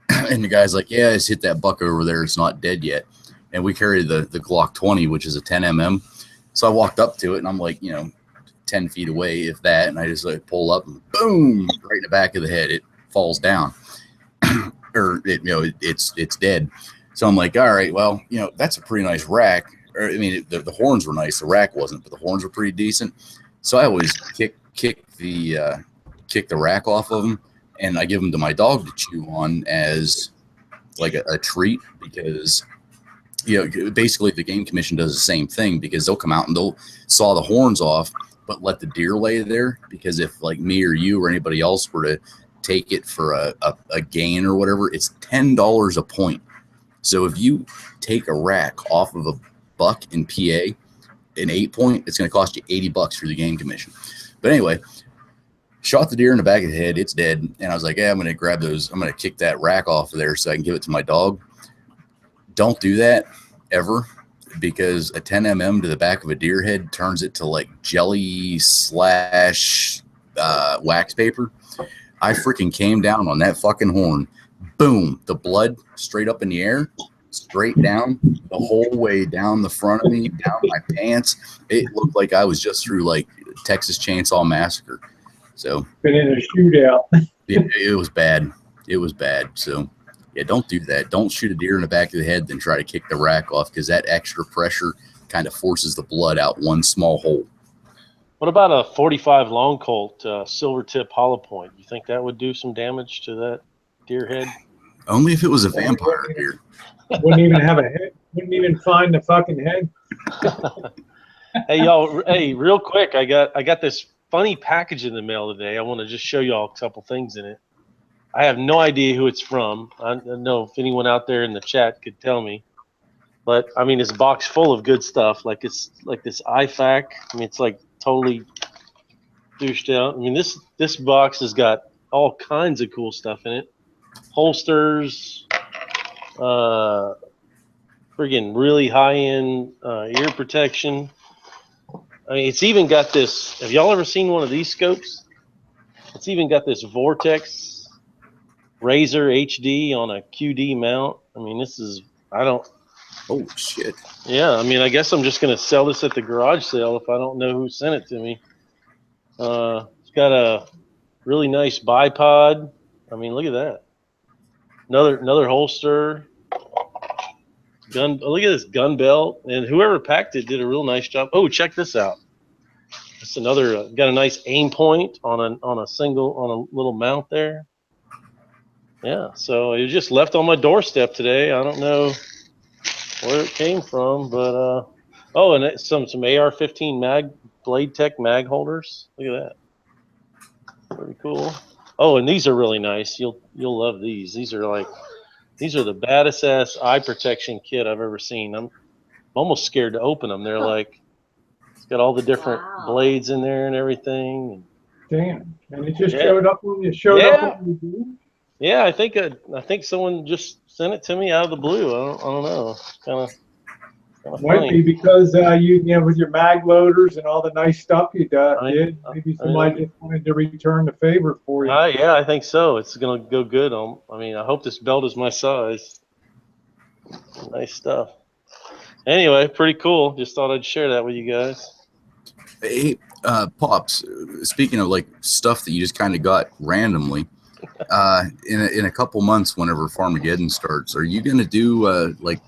Speaker 6: And the guy's like, yeah, I just hit that buck over there. It's not dead yet. And we carry the Glock 20, which is a 10 mm. So I walked up to it, and I'm like, 10 feet away, if that. And I just like pull up and boom, right in the back of the head. It falls down. Or, it's dead. So I'm like, all right, well, that's a pretty nice rack. Or, I mean, the horns were nice. The rack wasn't, but the horns were pretty decent. So I always kick the rack off of them, and I give them to my dog to chew on as like a treat, because basically the game commission does the same thing, because they'll come out and they'll saw the horns off but let the deer lay there, because if like me or you or anybody else were to take it for a gain or whatever, it's $10 a point. So if you take a rack off of a buck in PA, an 8-point, it's going to cost you $80 for the game commission. But anyway, shot the deer in the back of the head. It's dead. And I was like, I'm going to grab those. I'm going to kick that rack off of there so I can give it to my dog. Don't do that ever, because a 10 mm to the back of a deer head turns it to like jelly / wax paper. I freaking came down on that fucking horn. Boom. The blood straight up in the air, straight down the whole way down the front of me, down my pants. It looked like I was just through like Texas Chainsaw Massacre. So
Speaker 4: Been in a shootout.
Speaker 6: it was bad. It was bad. So yeah, don't do that. Don't shoot a deer in the back of the head, then try to kick the rack off, because that extra pressure kind of forces the blood out one small hole.
Speaker 3: What about a 45 long Colt silver tip hollow point? You think that would do some damage to that deer head?
Speaker 6: Only if it was a vampire deer.
Speaker 4: Wouldn't even have a head. Wouldn't even find the fucking head.
Speaker 3: Hey y'all, hey, real quick, I got this funny package in the mail today. I want to just show y'all a couple things in it. I have no idea who it's from. I don't know if anyone out there in the chat could tell me. But I mean, it's a box full of good stuff. Like it's like this IFAC. I mean, it's like totally douched out. I mean, this box has got all kinds of cool stuff in it. Holsters, friggin' really high-end ear protection. I mean, it's even got this. Have y'all ever seen one of these scopes? It's even got this Vortex Razor HD on a QD mount. I mean, this is,
Speaker 6: Oh shit.
Speaker 3: Yeah, I mean, I guess I'm just going to sell this at the garage sale if I don't know who sent it to me. It's got a really nice bipod. I mean, look at that. Another holster. Look at this gun belt. And whoever packed it did a real nice job. Oh, check this out. It's another, got a nice aim point on a little mount there. Yeah, so it was just left on my doorstep today. I don't know where it came from, but and some AR-15 mag Blade Tech mag holders. Look at that, pretty cool. Oh, and these are really nice. You'll love these. These are the baddest ass eye protection kit I've ever seen. I'm almost scared to open them. They're like, it's got all the different blades in there and everything.
Speaker 4: Damn. And it just showed up when you
Speaker 3: Yeah, I think someone just sent it to me out of the blue. I don't know. It's kind of
Speaker 4: Might
Speaker 3: funny.
Speaker 4: be because with your mag loaders and all the nice stuff you did. Maybe somebody just wanted to return the favor for you.
Speaker 3: Yeah, I think so. It's gonna go good. I hope this belt is my size. Nice stuff. Anyway, pretty cool. Just thought I'd share that with you guys.
Speaker 6: Hey, Pops, speaking of like stuff that you just kind of got randomly, in a couple months, whenever Farmageddon starts, are you going to do like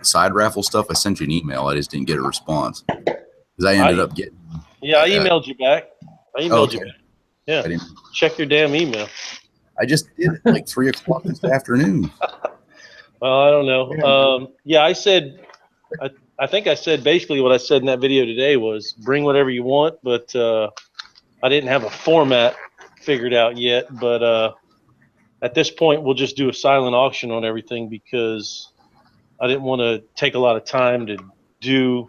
Speaker 6: side raffle stuff? I sent you an email. I just didn't get a response because I ended up getting.
Speaker 3: Yeah, I emailed you back. You back. Yeah, check your damn email.
Speaker 6: I just did it like 3 o'clock this afternoon.
Speaker 3: Well, I don't know. Yeah, I said, I think I said basically what I said in that video today was bring whatever you want, but I didn't have a format figured out yet. But at this point, we'll just do a silent auction on everything because I didn't want to take a lot of time to do,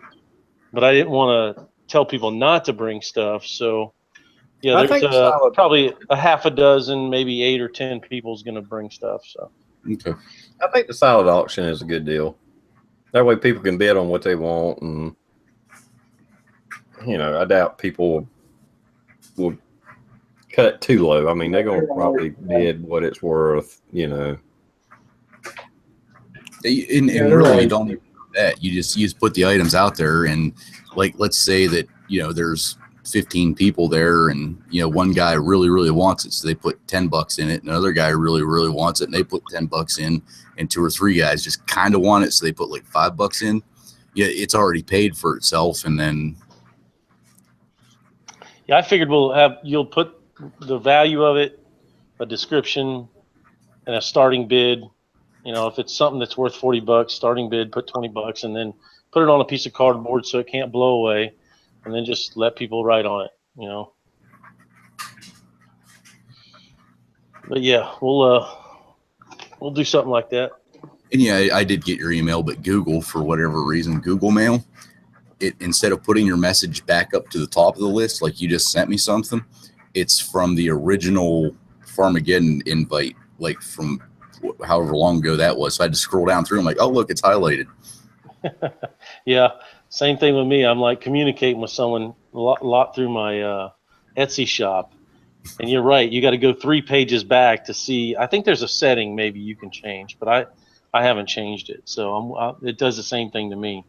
Speaker 3: but I didn't want to tell people not to bring stuff. So Yeah,
Speaker 1: I
Speaker 3: there's
Speaker 1: think solid.
Speaker 3: probably a half a dozen, maybe 8 or 10 people is going to bring stuff. So
Speaker 6: Okay.
Speaker 1: I think the silent auction is a good deal. That way people can bid on what they want, and I doubt people will cut too low. I mean, they're going to probably bid what it's worth.
Speaker 6: And
Speaker 4: Yeah, they're
Speaker 6: really, you
Speaker 4: always
Speaker 6: don't even do that. You just put the items out there, and like, let's say that there's 15 people there, and one guy really wants it, so they put $10 in it, and another guy really wants it, and they put $10 in, and 2 or 3 guys just kind of want it, so they put like $5 in. Yeah, it's already paid for itself, and then
Speaker 3: yeah, I figured you'll put the value of it, a description, and a starting bid. If it's something that's worth $40, starting bid, put $20, and then put it on a piece of cardboard so it can't blow away, and then just let people write on it. But yeah, we'll do something like that.
Speaker 6: and yeah, I did get your email, but Google, for whatever reason, Google Mail, it, instead of putting your message back up to the top of the list like you just sent me something, it's from the original Farmageddon invite, like from however long ago that was. So I had to scroll down through. I'm like, oh look, it's highlighted.
Speaker 3: Yeah, same thing with me. I'm like communicating with someone a lot through my Etsy shop, and you're right. You got to go 3 pages back to see. I think there's a setting maybe you can change, but I haven't changed it, so it does the same thing to me.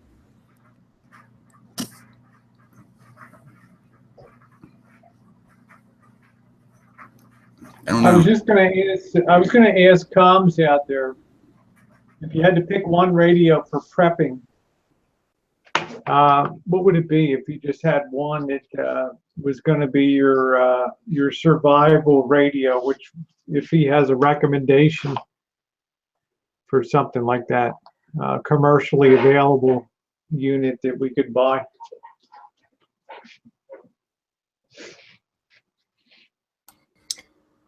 Speaker 6: I don't
Speaker 4: I
Speaker 6: know.
Speaker 4: was just gonna ask comms out there, if you had to pick one radio for prepping, what would it be if you just had one that was going to be your survival radio? Which, if he has a recommendation for something like that, commercially available unit that we could buy.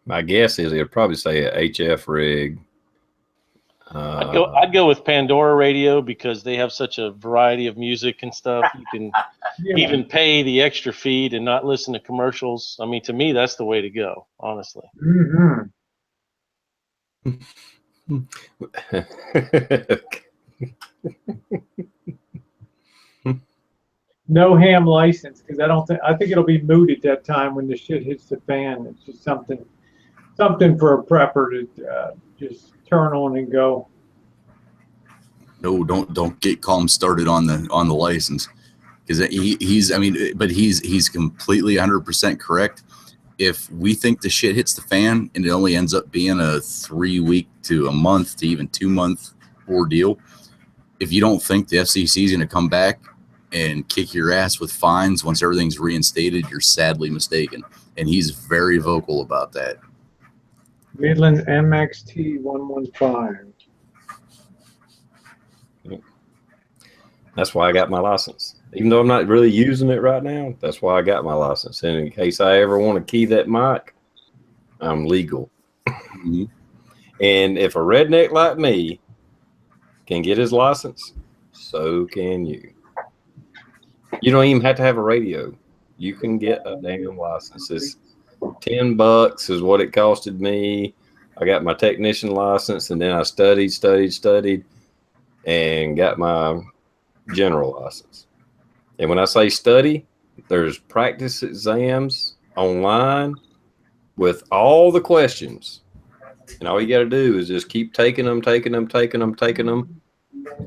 Speaker 1: My guess is it'll probably say a HF rig.
Speaker 3: I'd go with Pandora Radio because they have such a variety of music and stuff. You can even pay the extra feed and not listen to commercials. I mean, to me, that's the way to go, honestly.
Speaker 4: No ham license, because I think it'll be moot at that time when the shit hits the fan. It's just something for a prepper to just turn on and go.
Speaker 6: No, don't get calm started on the license, because he's completely 100% correct. If we think the shit hits the fan and it only ends up being a 3 week to a month to even 2 month ordeal, if you don't think the FCC is going to come back and kick your ass with fines once everything's reinstated, you're sadly mistaken. And he's very vocal about that.
Speaker 4: Midland MXT 115.
Speaker 1: That's why I got my license. Even though I'm not really using it right now, that's why I got my license. And in case I ever want to key that mic, I'm legal.
Speaker 6: Mm-hmm.
Speaker 1: And if a redneck like me can get his license, so can you. You don't even have to have a radio. You can get a damn license. It's $10 is what it costed me. I got my technician license, and then I studied, and got my general license. And when I say study, there's practice exams online with all the questions. And all you got to do is just keep taking them.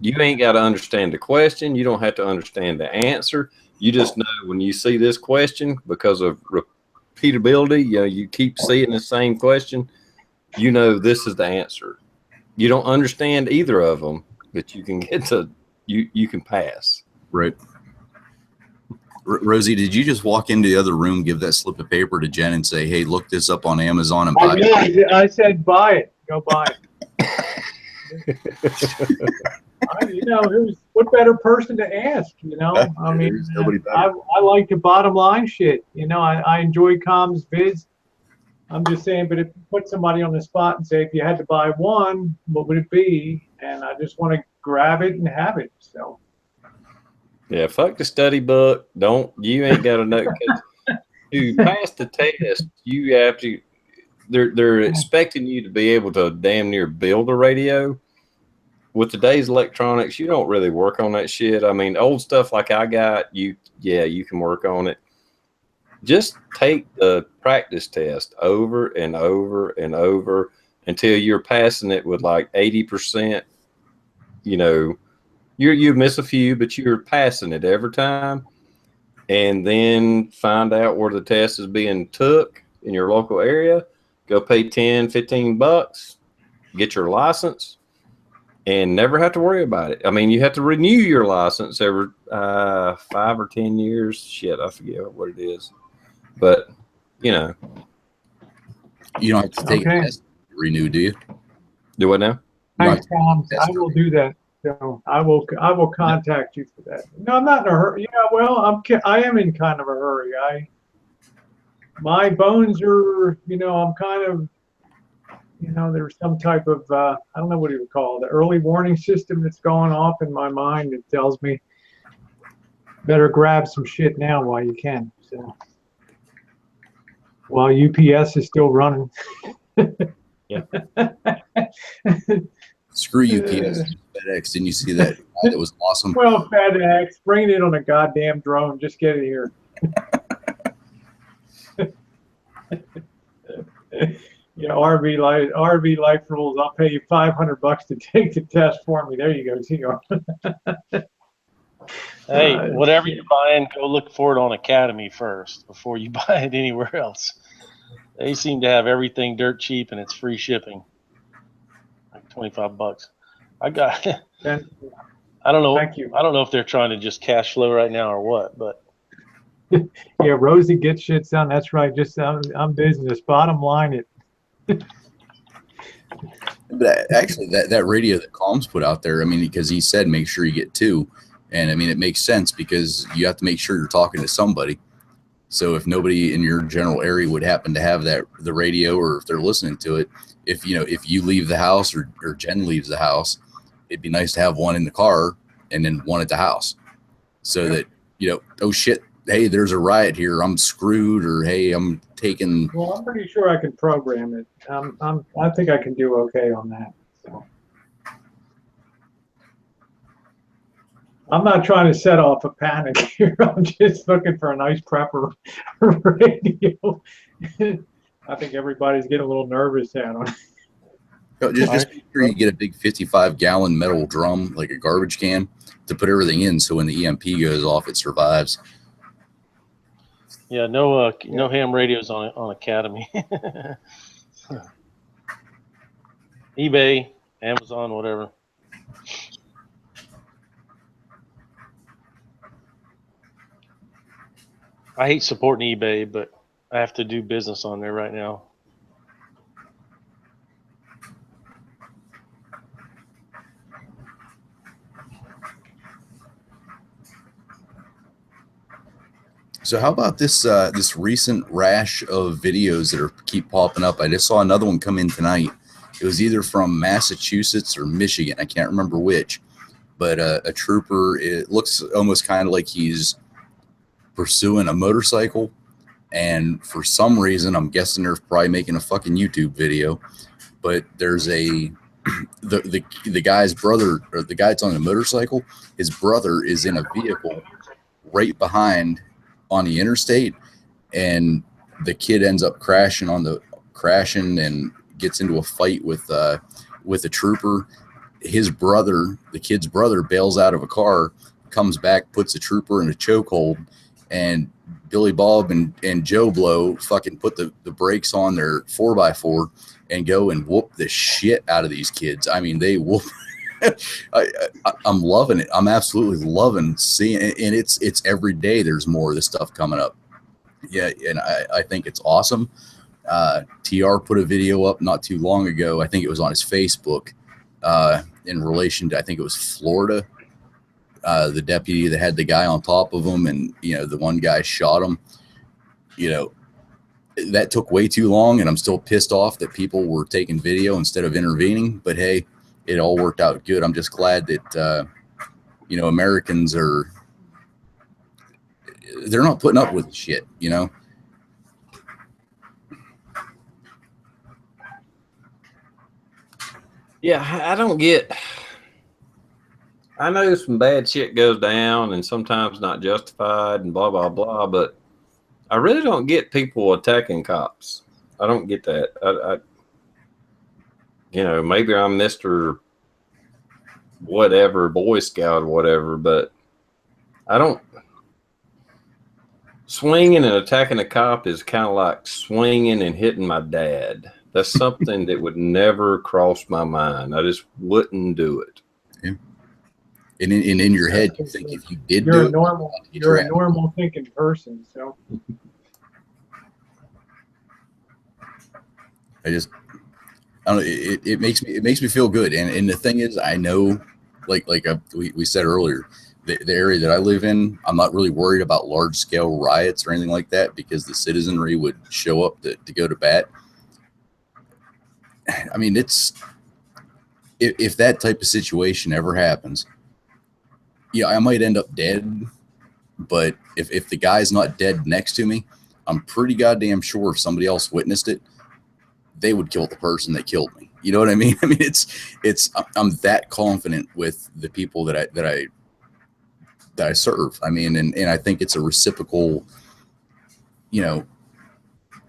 Speaker 1: You ain't got to understand the question. You don't have to understand the answer. You just know when you see this question, because of repeatability, you keep seeing the same question, this is the answer. You don't understand either of them, but you can get to, you can pass.
Speaker 6: Right. Rosie, did you just walk into the other room, give that slip of paper to Jen and say, hey, look this up on Amazon and buy it?
Speaker 4: I said, buy it. Go buy it. What better person to ask? I mean, I like the bottom line shit. I enjoy comms vids. I'm just saying, but if you put somebody on the spot and say, if you had to buy one, what would it be? And I just want to grab it and have it. So.
Speaker 1: Yeah, fuck the study book. You ain't got to know. to pass the test, you have to. They're expecting you to be able to damn near build a radio. With today's electronics, you don't really work on that shit. I mean, old stuff like I got, you can work on it. Just take the practice test over and over and over until you're passing it with like 80%. You know, you miss a few, but you're passing it every time. And then find out where the test is being took in your local area. Go pay 10, 15 bucks, get your license, and never have to worry about it. I mean, you have to renew your license every 5 or 10 years. Shit, I forget what it is. But, you know.
Speaker 6: You don't have to take a test to renew, do you?
Speaker 1: Do what now?
Speaker 4: Thanks, Tom. I will do that. So I will contact you for that. No, I'm not in a hurry. Yeah, well, I am in kind of a hurry. My bones are, I'm kind of, there's some type of, I don't know what you would call it, the early warning system that's going off in my mind that tells me better grab some shit now while you can. So while UPS is still running.
Speaker 1: Yeah.
Speaker 6: Screw UPS, FedEx. Didn't you see that? That was awesome.
Speaker 4: Well, FedEx, bring it on a goddamn drone. Just get it here. Yeah, RV life rules. I'll pay you $500 to take the test for me. There you go. See you.
Speaker 3: Hey, whatever you're buying, go look for it on Academy first before you buy it anywhere else. They seem to have everything dirt cheap and it's free shipping. Like $25. I got. I don't know.
Speaker 4: Thank you.
Speaker 3: I don't know if they're trying to just cash flow right now or what, but.
Speaker 4: Yeah, Rosie gets shit done. That's right. Just I'm business. Bottom line, it.
Speaker 6: But actually, that radio that Calms put out there, I mean, because he said make sure you get two, and I mean it makes sense because you have to make sure you're talking to somebody. So if nobody in your general area would happen to have the radio, or if they're listening to it, if you leave the house or Jen leaves the house, it'd be nice to have one in the car and then one at the house, so that oh shit, hey, there's a riot here, I'm screwed, or hey, I'm taking.
Speaker 4: Well, I'm pretty sure I can program it. I think I can do okay on that. So. I'm not trying to set off a panic here. I'm just looking for a nice prepper radio. I think everybody's getting a little nervous now.
Speaker 6: Just make sure you get a big 55-gallon metal drum, like a garbage can, to put everything in, so when the EMP goes off, it survives.
Speaker 3: Yeah, no ham radios on Academy. eBay, Amazon, whatever. I hate supporting eBay, but I have to do business on there right now.
Speaker 6: So how about this this recent rash of videos that keep popping up? I just saw another one come in tonight. It was either from Massachusetts or Michigan. I can't remember which, but a trooper. It looks almost kind of like he's pursuing a motorcycle, and for some reason, I'm guessing they're probably making a fucking YouTube video. But there's the guy's brother, or the guy that's on the motorcycle. His brother is in a vehicle right behind on the interstate, and the kid ends up crashing and gets into a fight with a trooper. His brother, the kid's brother, bails out of a car, comes back, puts the trooper in a chokehold, and Billy Bob and Joe Blow fucking put the brakes on their 4x4 and go and whoop the shit out of these kids. I mean, they whoop. I'm loving it. I'm absolutely loving seeing it, and it's every day. There's more of this stuff coming up. Yeah, and I think it's awesome. TR put a video up not too long ago. I think it was on his Facebook in relation to, I think it was Florida. The deputy that had the guy on top of him, and the one guy shot him. That took way too long, and I'm still pissed off that people were taking video instead of intervening. But hey, it all worked out good. I'm just glad that Americans they're not putting up with shit.
Speaker 1: Yeah, I don't get. I know some bad shit goes down and sometimes not justified and blah blah blah, but I really don't get people attacking cops. I don't get that. Maybe I'm Mister whatever Boy Scout or whatever, but I don't. Swinging and attacking a cop is kind of like swinging and hitting my dad. That's something that would never cross my mind. I just wouldn't do it.
Speaker 6: Yeah. And in your head, you think if you did
Speaker 4: You're
Speaker 6: do
Speaker 4: a
Speaker 6: it,
Speaker 4: normal,
Speaker 6: you'd
Speaker 4: you're a
Speaker 6: trap.
Speaker 4: normal thinking person. So
Speaker 6: I just, I don't know. It makes me feel good. And the thing is, I know, we said earlier, the area that I live in, I'm not really worried about large scale riots or anything like that because the citizenry would show up to go to bat. I mean, if that type of situation ever happens, yeah, I might end up dead. But if the guy's not dead next to me, I'm pretty goddamn sure if somebody else witnessed it, they would kill the person that killed me. You know what I mean? I mean, I'm that confident with the people that I serve. I mean, and I think it's a reciprocal, you know,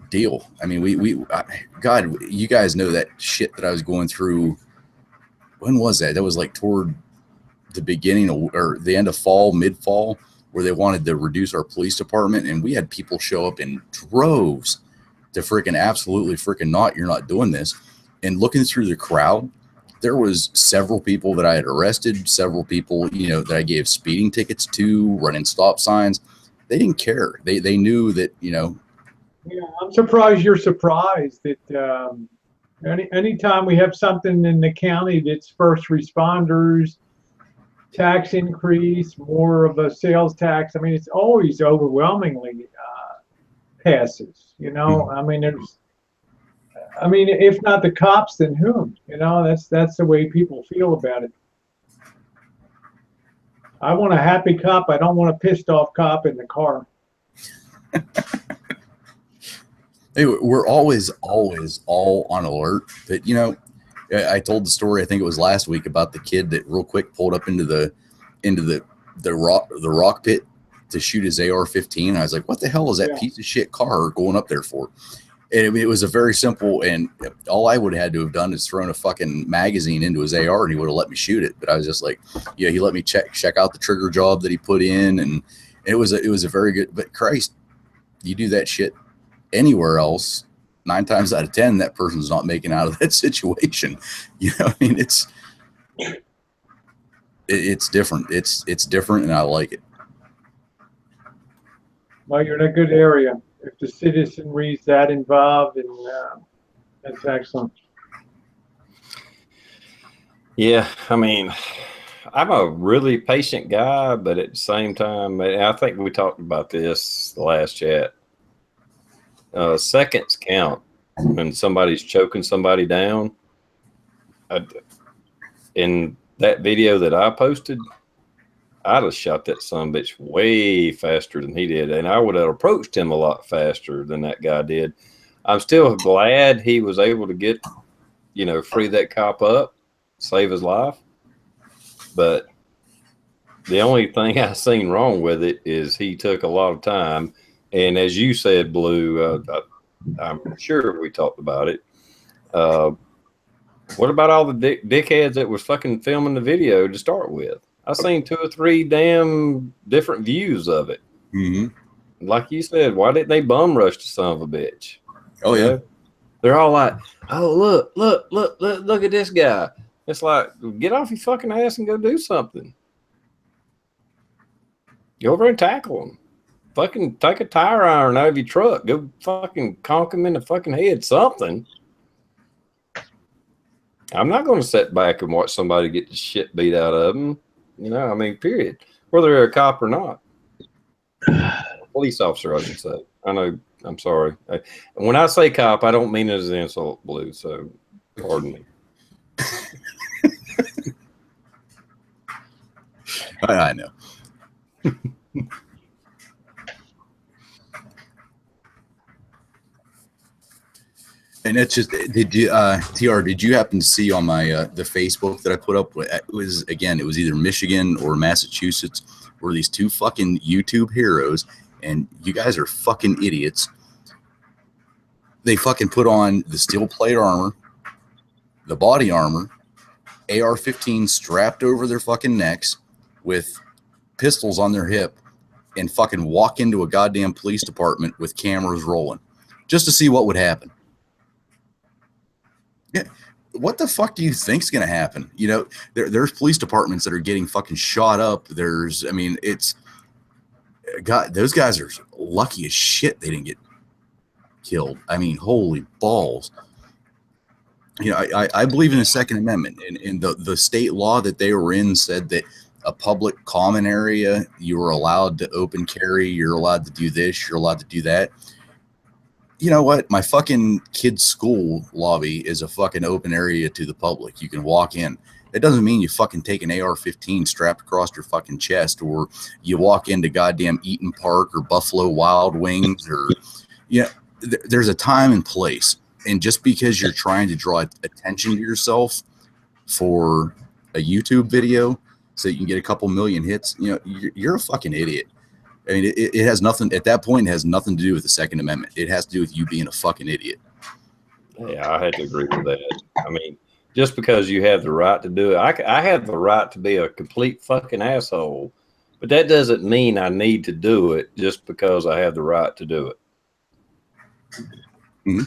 Speaker 6: deal. I mean, God, you guys know that shit that I was going through. When was that? That was like toward the beginning or the end of fall, mid fall, where they wanted to reduce our police department, and we had people show up in droves to freaking absolutely freaking not. You're not doing this. And looking through the crowd, there was several people that I had arrested, several people, that I gave speeding tickets to, running stop signs. They didn't care. They knew that,
Speaker 4: yeah, I'm surprised you're surprised that anytime we have something in the county that's first responders, tax increase, more of a sales tax. I mean, it's always overwhelmingly passes. I mean, if not the cops, then whom? That's the way people feel about it. I want a happy cop. I don't want a pissed off cop in the car.
Speaker 6: anyway, we're always all on alert. But I told the story. I think it was last week about the kid that real quick pulled up into the rock pit to shoot his AR-15. I was like, what the hell is that piece of shit car going up there for? And it was a very simple, and all I would have had to have done is thrown a fucking magazine into his AR and he would have let me shoot it. But I was just like, yeah, he let me check out the trigger job that he put in. And it was a very good, but Christ, you do that shit anywhere else, 9 times out of 10, that person's not making out of that situation. I mean, it's different. It's different, and I like it.
Speaker 4: Well, you're in a good area. If the citizenry is that involved, and that's excellent.
Speaker 1: Yeah, I mean, I'm a really patient guy, but at the same time, I think we talked about this the last chat. Seconds count when somebody's choking somebody down. In that video that I posted, I'd have shot that son bitch way faster than he did, and I would have approached him a lot faster than that guy did. I'm still glad he was able to get, free that cop up, save his life. But the only thing I seen wrong with it is he took a lot of time. And as you said, Blue, I'm sure we talked about it. What about all the dickheads that was fucking filming the video to start with? I seen 2 or 3 damn different views of it.
Speaker 6: Mm-hmm.
Speaker 1: Like you said, why didn't they bum rush the son of a bitch?
Speaker 6: Oh, yeah.
Speaker 1: They're all like, oh, look at this guy. It's like, get off your fucking ass and go do something. Go over and tackle him. Fucking take a tire iron out of your truck. Go fucking conk him in the fucking head. Something. I'm not going to sit back and watch somebody get the shit beat out of them. I mean, period. Whether they're a cop or not. Police officer, I should say. I know. I'm sorry. When I say cop, I don't mean it as an insult, Blue. So, pardon me.
Speaker 6: I know. And it's just, did you, TR, did you happen to see on my, the Facebook that I put up? It was either Michigan or Massachusetts, where these two fucking YouTube heroes, and you guys are fucking idiots. They fucking put on the steel plate armor, the body armor, AR-15 strapped over their fucking necks with pistols on their hip, and fucking walk into a goddamn police department with cameras rolling just to see what would happen. Yeah. What the fuck do you think's going to happen? You know, there's police departments that are getting fucking shot up. It's God, those guys are lucky as shit they didn't get killed. I mean, holy balls. You know, I believe in the Second Amendment, and the state law that they were in said that a public common area, you were allowed to open carry, you're allowed to do this, you're allowed to do that. You know what? My fucking kid's school lobby is a fucking open area to the public. You can walk in. That doesn't mean you fucking take an AR-15 strapped across your fucking chest, or you walk into goddamn Eaton Park or Buffalo Wild Wings, or there's a time and place. And just because you're trying to draw attention to yourself for a YouTube video so you can get a couple million hits, you're a fucking idiot. I mean, it has nothing at that point. It has nothing to do with the Second Amendment. It has to do with you being a fucking idiot.
Speaker 1: Yeah, I had to agree with that. I mean, just because you have the right to do it, I have the right to be a complete fucking asshole, but that doesn't mean I need to do it just because I have the right to do it.
Speaker 6: Mm-hmm.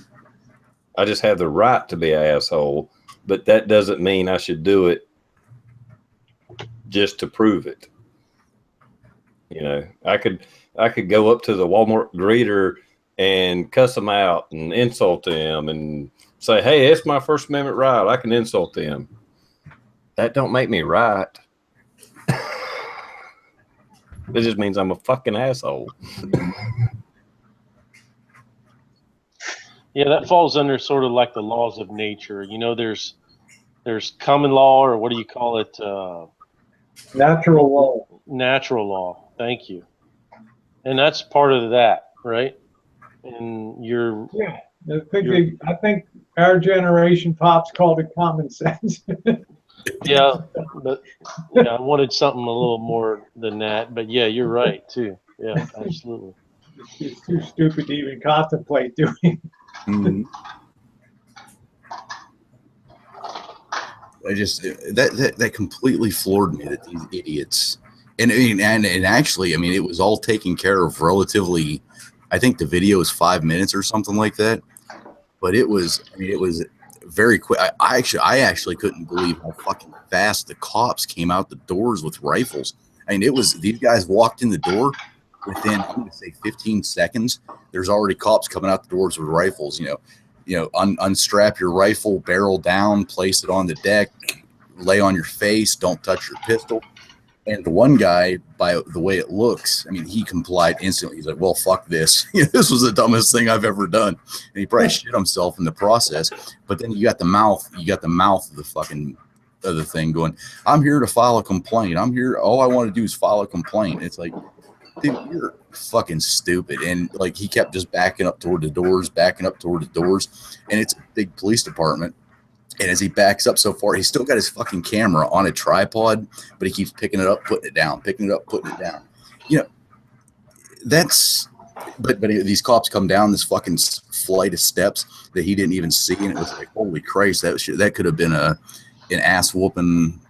Speaker 1: I just have the right to be an asshole, but that doesn't mean I should do it just to prove it. You know, I could go up to the Walmart greeter and cuss them out and insult them and say, hey, it's my First Amendment right. I can insult them. That don't make me right. It just means I'm a fucking asshole.
Speaker 3: Yeah, that falls under sort of like the laws of nature. You know, there's common law, or what do you call it?
Speaker 4: Natural law.
Speaker 3: Natural law. Thank you. And that's part of that, right? And
Speaker 4: I think our generation pops called it common sense.
Speaker 3: yeah, but yeah, I wanted something a little more than that. But yeah, you're right too. Yeah, absolutely.
Speaker 4: It's too stupid to even contemplate doing.
Speaker 6: Mm-hmm. That completely floored me, that these idiots, and actually, I mean, it was all taken care of relatively. I think the video is 5 minutes or something like that, but it was very quick. I actually couldn't believe how fucking fast the cops came out the doors with rifles. I mean, these guys walked in the door within, I'm going to say 15 seconds. There's already cops coming out the doors with rifles. Unstrap your rifle, barrel down, place it on the deck, lay on your face, don't touch your pistol. And the one guy, by the way it looks, I mean, he complied instantly. He's like, well, fuck this. This was the dumbest thing I've ever done. And he probably shit himself in the process. But then you got the mouth of the fucking other thing going, I'm here to file a complaint. I'm here. All I want to do is file a complaint. It's like, dude, you're fucking stupid. And like, he kept just backing up toward the doors. And it's a big police department. And as he backs up so far, he's still got his fucking camera on a tripod, but he keeps picking it up, putting it down, picking it up, putting it down. But these cops come down this fucking flight of steps that he didn't even see. And it was like, holy Christ, that could have been an ass whooping,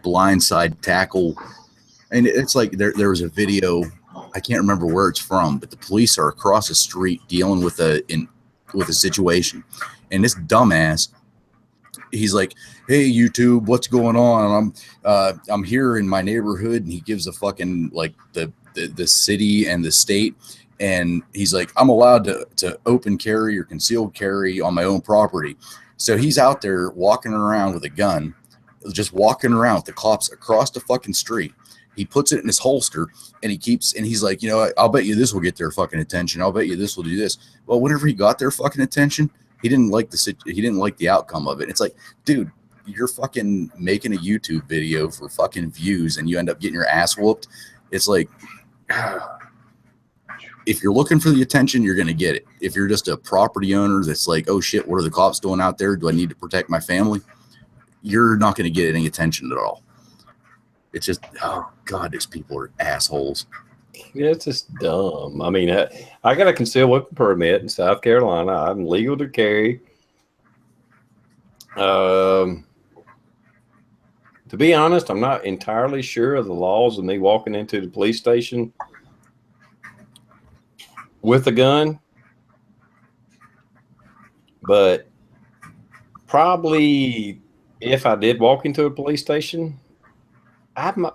Speaker 6: blindside tackle. And it's like there was a video, I can't remember where it's from, but the police are across the street dealing with a situation. And this dumbass, he's like, hey, YouTube, what's going on? I'm here in my neighborhood. And he gives a fucking, like, the city and the state. And he's like, I'm allowed to open carry or concealed carry on my own property. So he's out there walking around with a gun, just walking around with the cops across the fucking street. He puts it in his holster and he's like, I'll bet you this will get their fucking attention. I'll bet you this will do this. Well, whenever he got their fucking attention, he didn't like the outcome of it. It's like, dude, you're fucking making a YouTube video for fucking views and you end up getting your ass whooped. It's like, if you're looking for the attention, you're going to get it. If you're just a property owner that's like, oh shit, what are the cops doing out there? Do I need to protect my family? You're not going to get any attention at all. It's just, oh God, these people are assholes.
Speaker 1: Yeah, it's just dumb. I mean, I got a concealed weapon permit in South Carolina. I'm legal to carry. To be honest, I'm not entirely sure of the laws of me walking into the police station with a gun, but probably if I did walk into a police station, I'm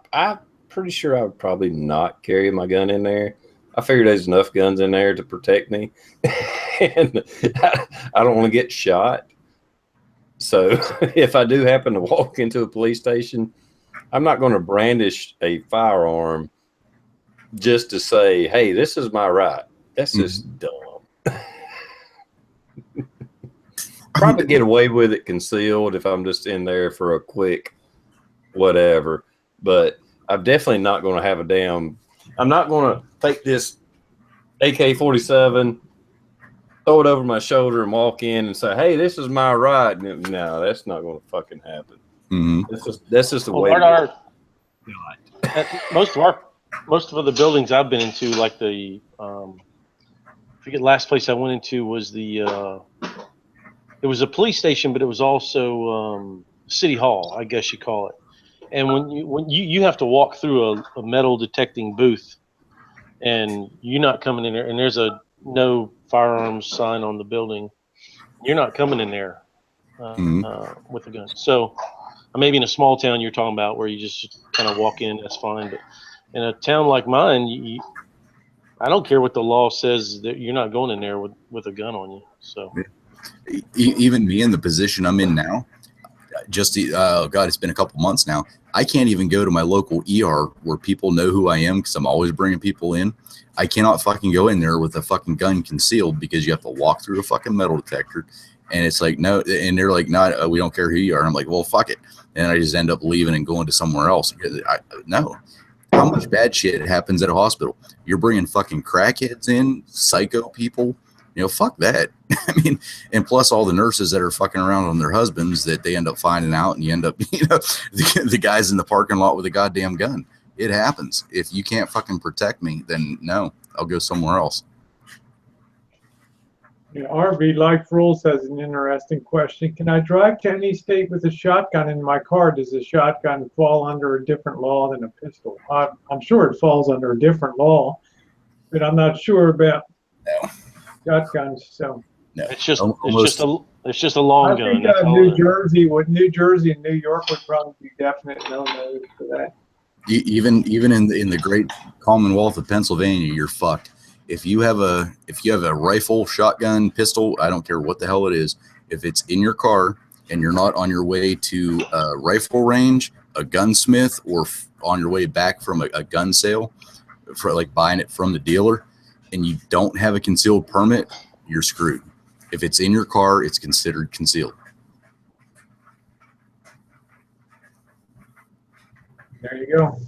Speaker 1: pretty sure I would probably not carry my gun in there. I figure there's enough guns in there to protect me, and I don't want to get shot. So if I do happen to walk into a police station, I'm not going to brandish a firearm just to say, hey, this is my right. That's just dumb. Probably get away with it concealed if I'm just in there for a quick whatever. But I'm definitely not going to have I'm not going to take this AK-47, throw it over my shoulder and walk in and say, hey, this is my right. No, that's not going to fucking happen. That's just the way.
Speaker 3: Most of the buildings I've been into, like the I forget last place I went into was the it was a police station, but it was also city hall, I guess you call it. And when you have to walk through a metal detecting booth, and you're not coming in there, and there's a no firearms sign on the building, you're not coming in there with a gun. So maybe in a small town you're talking about where you just kind of walk in, that's fine. But in a town like mine, I don't care what the law says, that you're not going in there with a gun on you. So
Speaker 6: even me in the position I'm in now, God, it's been a couple months now. I can't even go to my local ER where people know who I am because I'm always bringing people in. I cannot fucking go in there with a fucking gun concealed because you have to walk through a fucking metal detector. And it's like, no, and they're like, no, we don't care who you are. And I'm like, well, fuck it. And I just end up leaving and going to somewhere else. No. How much bad shit happens at a hospital? You're bringing fucking crackheads in, psycho people. Fuck that. I mean, and plus all the nurses that are fucking around on their husbands that they end up finding out, and you end up, the guys in the parking lot with a goddamn gun. It happens. If you can't fucking protect me, then no, I'll go somewhere else.
Speaker 4: RV Life Rules has an interesting question. Can I drive to any state with a shotgun in my car? Does a shotgun fall under a different law than a pistol? I'm sure it falls under a different law, but I'm not sure about shotguns. So
Speaker 6: no,
Speaker 3: it's just a long gun.
Speaker 4: I think New Jersey and New York would probably be definite no-nos for that.
Speaker 6: Even in the great Commonwealth of Pennsylvania, you're fucked. If you have a rifle, shotgun, pistol, I don't care what the hell it is, if it's in your car and you're not on your way to a rifle range, a gunsmith, or on your way back from a gun sale, for like buying it from the dealer, and you don't have a concealed permit, you're screwed. If it's in your car, it's considered concealed.
Speaker 4: There you go.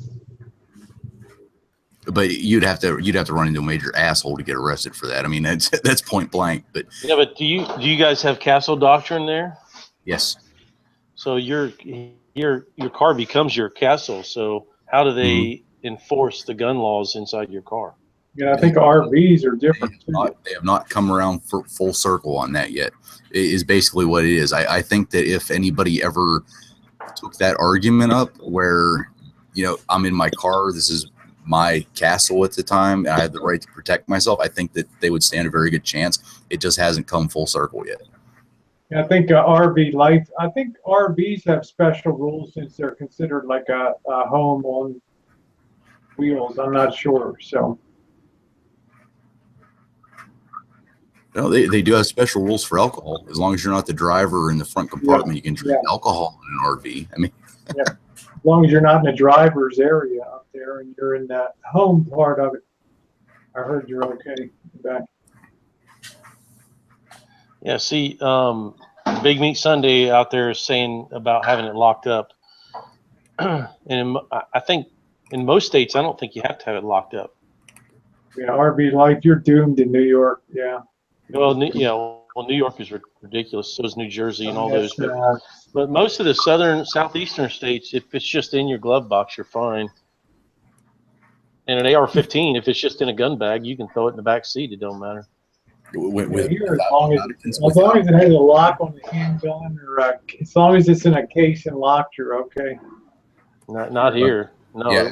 Speaker 6: But you'd have to run into a major asshole to get arrested for that. I mean, that's point blank. But
Speaker 3: yeah, but do you guys have castle doctrine there?
Speaker 6: Yes.
Speaker 3: So your car becomes your castle. So how do they enforce the gun laws inside your car?
Speaker 4: Yeah, I think RVs are different.
Speaker 6: They have not come around for full circle on that yet. It is basically what it is. I think that if anybody ever took that argument up where, I'm in my car, this is my castle at the time, and I have the right to protect myself, I think that they would stand a very good chance. It just hasn't come full circle yet.
Speaker 4: I think I think RVs have special rules since they're considered like a home on wheels. I'm not sure. So.
Speaker 6: No, they do have special rules for alcohol. As long as you're not the driver in the front compartment, you can drink alcohol in an RV. I mean,
Speaker 4: as long as you're not in the driver's area up there and you're in the home part of it, I heard you're okay. Back.
Speaker 3: Yeah. See, Big Meat Sunday out there is saying about having it locked up, and I think in most states, I don't think you have to have it locked up.
Speaker 4: Yeah, RV life, you're doomed in New York. Yeah.
Speaker 3: Well, New York is ridiculous. So is New Jersey and all
Speaker 4: Yes,
Speaker 3: those. But most of the southeastern states, if it's just in your glove box, you're fine. And an AR-15, if it's just in a gun bag, you can throw it in the back seat. It don't matter.
Speaker 4: here, as
Speaker 6: without,
Speaker 4: long as it has a lock on the handgun, or as long as it's in a case and locked, you're okay.
Speaker 3: Not here. No,
Speaker 6: yeah,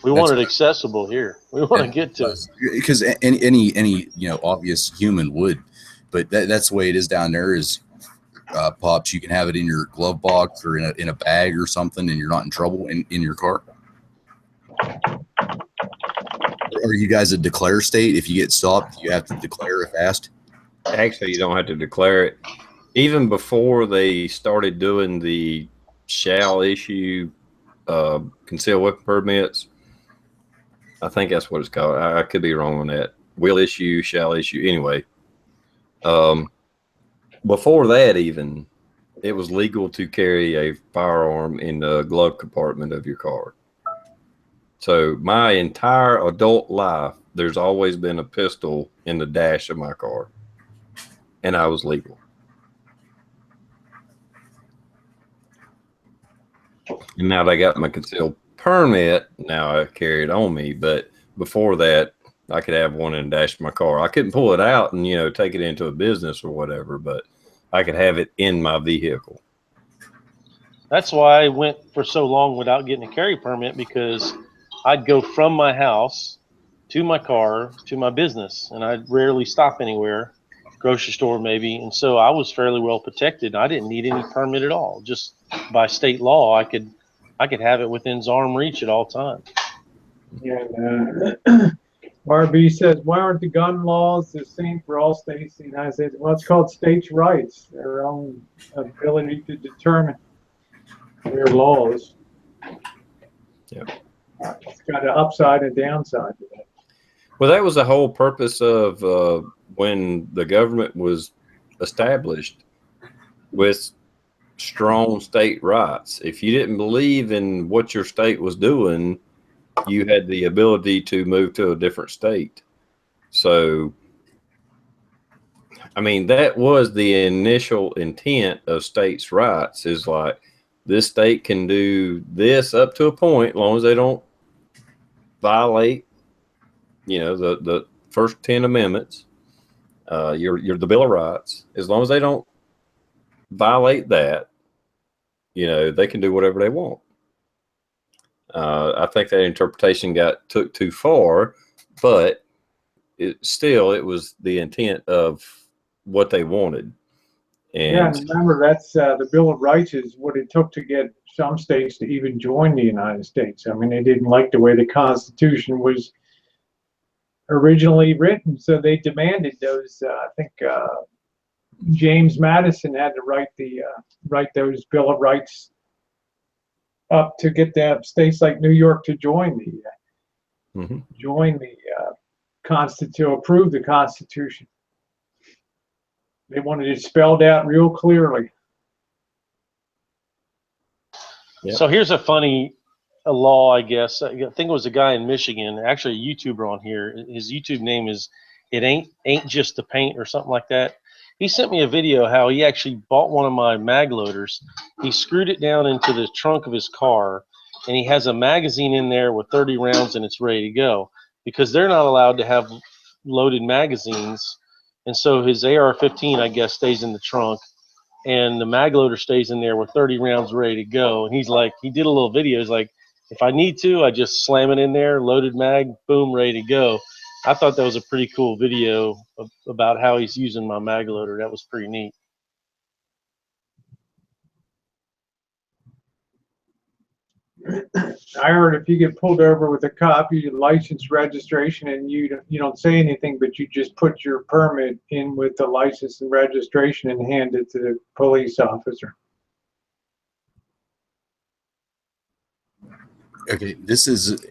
Speaker 3: we want it accessible here. We want to get to it.
Speaker 6: because any obvious human would, but that's the way it is down there. Is Pops, you can have it in your glove box or in a bag or something, and you're not in trouble in your car. Are you guys a declare state? If you get stopped, you have to declare if asked.
Speaker 1: Actually, you don't have to declare it. Even before they started doing the shall issue concealed weapon permits, I think that's what it's called. I could be wrong on that. Will issue, shall issue. Anyway, before that, even it was legal to carry a firearm in the glove compartment of your car. So my entire adult life, there's always been a pistol in the dash of my car, and I was legal. And now they got my concealed permit. Now I carry it on me, but before that, I could have one in the dash of my car. I couldn't pull it out and take it into a business or whatever, but I could have it in my vehicle.
Speaker 3: That's why I went for so long without getting a carry permit, because I'd go from my house to my car to my business, and I'd rarely stop anywhere, grocery store maybe, and so I was fairly well protected. I didn't need any permit at all. Just by state law, I could have it within arm reach at all times.
Speaker 4: Yeah. RB says, why aren't the gun laws the same for all states in the United States? Well, it's called states' rights, their own ability to determine their laws.
Speaker 1: Yeah.
Speaker 4: It's got an upside and downside to that.
Speaker 1: Well, that was the whole purpose of when the government was established, with strong state rights. If you didn't believe in what your state was doing, you had the ability to move to a different state. So, I mean, that was the initial intent of states' rights, is like, this state can do this up to a point, as long as they don't violate, the first 10 amendments, the Bill of Rights. As long as they don't violate that, they can do whatever they want. I think that interpretation took too far, but it was the intent of what they wanted. And
Speaker 4: remember, that's the Bill of Rights is what it took to get some states to even join the United States. I mean, they didn't like the way the Constitution was originally written, so they demanded those. I think James Madison had to write those Bill of Rights up to get the states like New York to join the to approve the Constitution. They wanted it spelled out real clearly.
Speaker 3: Yep. So here's a funny law, I guess. I think it was a guy in Michigan, actually a YouTuber on here. His YouTube name is "It Ain't Just the Paint" or something like that. He sent me a video how he actually bought one of my mag loaders. He screwed it down into the trunk of his car, and he has a magazine in there with 30 rounds, and it's ready to go, because they're not allowed to have loaded magazines. And so his AR-15, I guess, stays in the trunk, and the mag loader stays in there with 30 rounds ready to go. And he's like, he did a little video. He's like, if I need to, I just slam it in there, loaded mag, boom, ready to go. I thought that was a pretty cool video about how he's using my mag loader. That was pretty neat.
Speaker 4: I heard if you get pulled over with a copy of your license, registration, and you don't say anything, but you just put your permit in with the license and registration and hand it to the police officer.
Speaker 6: Okay, this is,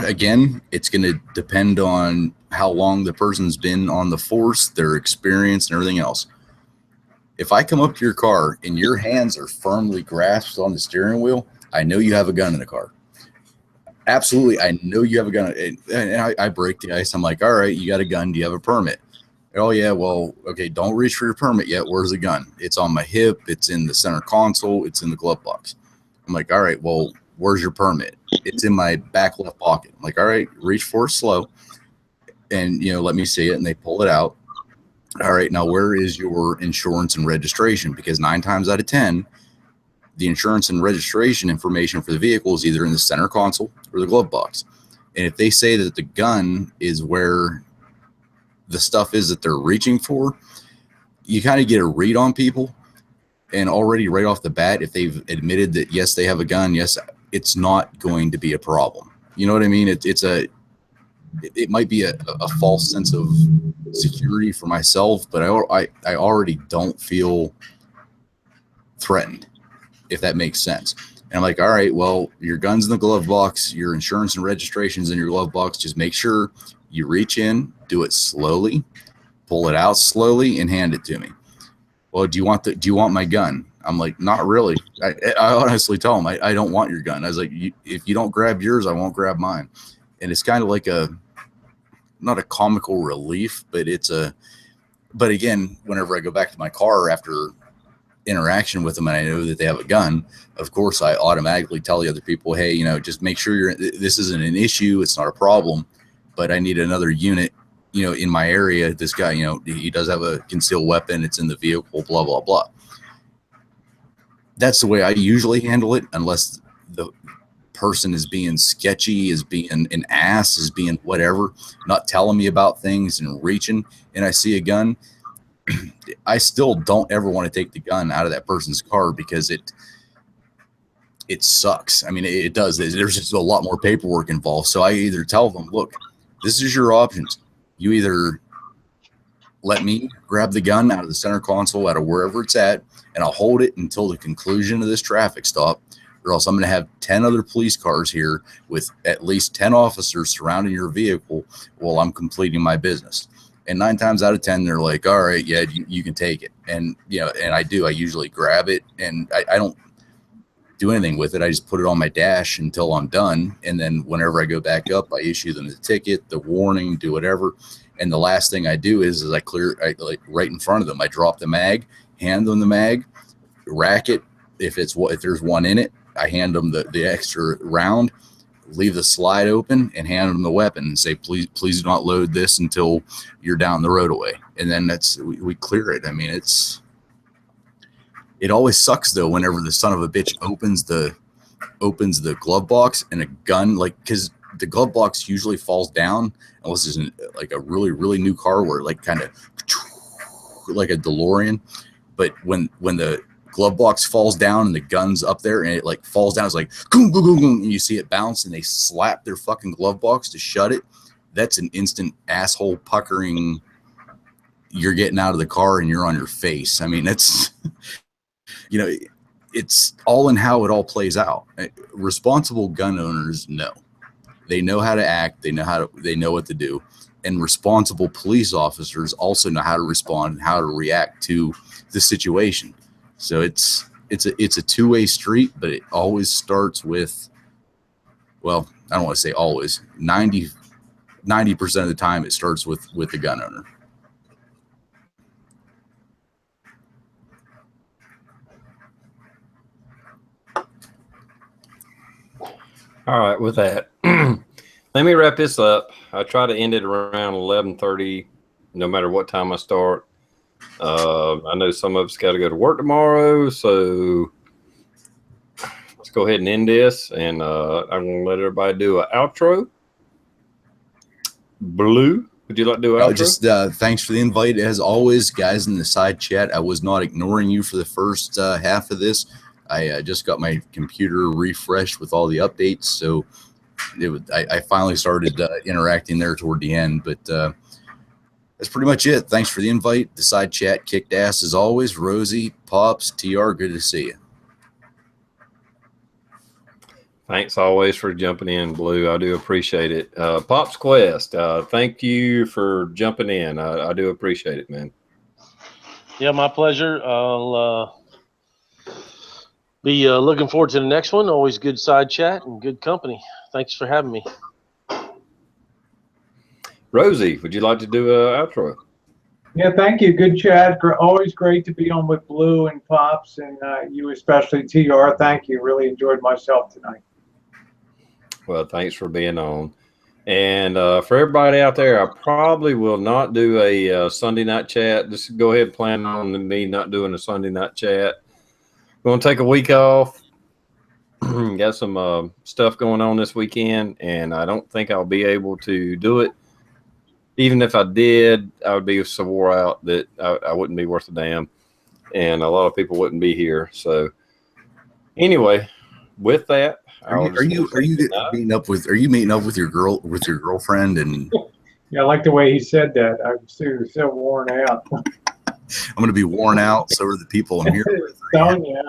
Speaker 6: again, it's going to depend on how long the person's been on the force, their experience, and everything else. If I come up to your car and your hands are firmly grasped on the steering wheel, I know you have a gun in the car. absolutely, I know you have a gun. And I break the ice. I'm like, all right, you got a gun. Do you have a permit? Oh, yeah, well, okay, don't reach for your permit yet. Where's the gun? It's on my hip. It's in the center console. It's in the glove box. I'm like, all right, well, where's your permit? It's in my back left pocket. I'm like, all right, reach for it slow and, let me see it. And they pull it out. All right, now where is your insurance and registration? Because 9 times out of 10, the insurance and registration information for the vehicle is either in the center console or the glove box. And if they say that the gun is where the stuff is that they're reaching for, you kind of get a read on people. And already right off the bat, if they've admitted that, yes, they have a gun, yes, it's not going to be a problem. You know what I mean? It might be a false sense of security for myself, but I already don't feel threatened, if that makes sense. And I'm like, all right, well, your gun's in the glove box, your insurance and registration's in your glove box. Just make sure you reach in, do it slowly, pull it out slowly, and hand it to me. Well, do you want my gun? I'm like, not really. I honestly tell them, I don't want your gun. I was like, if you don't grab yours, I won't grab mine. And it's kind of like not a comical relief, but but again, whenever I go back to my car after interaction with them and I know that they have a gun, of course, I automatically tell the other people, hey, just make sure this isn't an issue. It's not a problem, but I need another unit, in my area. This guy, he does have a concealed weapon. It's in the vehicle, blah, blah, blah. That's the way I usually handle it, unless the person is being sketchy, is being an ass, is being whatever, not telling me about things and reaching, and I see a gun. I still don't ever want to take the gun out of that person's car because it sucks. I mean, it does. There's just a lot more paperwork involved. So I either tell them, look, this is your options. You either let me grab the gun out of the center console, out of wherever it's at, and I'll hold it until the conclusion of this traffic stop, or else I'm going to have 10 other police cars here with at least 10 officers surrounding your vehicle while I'm completing my business. And 9 times out of 10, they're like, all right, yeah, you can take it. And, and I do. I usually grab it, and I don't do anything with it. I just put it on my dash until I'm done. And then whenever I go back up, I issue them the ticket, the warning, do whatever. And the last thing I do is I like right in front of them. I drop the mag, hand them the mag, rack it. If there's one in it, I hand them the extra round, leave the slide open, and hand them the weapon and say, please do not load this until you're down the road away. And then we clear it. I mean, it always sucks though whenever the son of a bitch opens the glove box and a gun, like, because the glove box usually falls down unless it's like a really, really new car where like kind of like a DeLorean. But when the glove box falls down and the gun's up there and it like falls down, it's like boom, boom, boom, boom, and you see it bounce and they slap their fucking glove box to shut it. That's an instant asshole puckering. You're getting out of the car and you're on your face. I mean, that's, it's all in how it all plays out. Responsible gun owners know. They know how to act. They know what to do. And responsible police officers also know how to respond and how to react to the situation. So it's a two-way street, but it always starts with, well, I don't want to say always, 90% of the time it starts with the gun owner.
Speaker 1: All right, with that, let me wrap this up. I try to end it around 11:30, no matter what time I start. I know some of us got to go to work tomorrow, so let's go ahead and end this. And I'm going to let everybody do an outro. Blue, would you like to do an outro?
Speaker 6: Just thanks for the invite. As always, guys in the side chat, I was not ignoring you for the first half of this. I just got my computer refreshed with all the updates, so I finally started interacting there toward the end. But that's pretty much it. Thanks for the invite. The side chat kicked ass as always. Rosie, Pops, TR, good to see you.
Speaker 1: Thanks always for jumping in, Blue. I do appreciate it. Pops Quest, thank you for jumping in. I do appreciate it, man.
Speaker 3: Yeah, my pleasure. I'll be looking forward to the next one. Always good side chat and good company. Thanks for having me.
Speaker 1: Rosie, would you like to do an outro?
Speaker 4: Yeah, thank you. Good chat. Always great to be on with Blue and Pops, and you especially, TR. Thank you. Really enjoyed myself tonight.
Speaker 1: Well, thanks for being on. And for everybody out there, I probably will not do a Sunday night chat. Just go ahead and plan on me not doing a Sunday night chat. I'm going to take a week off. Got some stuff going on this weekend, and I don't think I'll be able to do it. Even if I did, I would be so wore out that I wouldn't be worth a damn, and a lot of people wouldn't be here. So anyway, with that,
Speaker 6: Are you meeting up with your girlfriend? And
Speaker 4: Yeah, I like the way he said that. I'm so worn out.
Speaker 6: I'm going to be worn out. So are the people I'm here with.
Speaker 4: Sonia.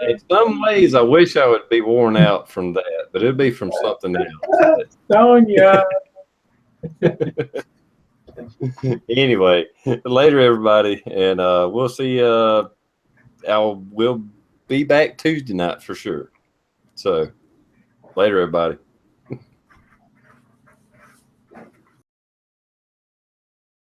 Speaker 1: In some ways, I wish I would be worn out from that, but it'd be from something else.
Speaker 4: Sonia.
Speaker 1: Anyway, later, everybody, and we'll see. We'll be back Tuesday night for sure. So later, everybody.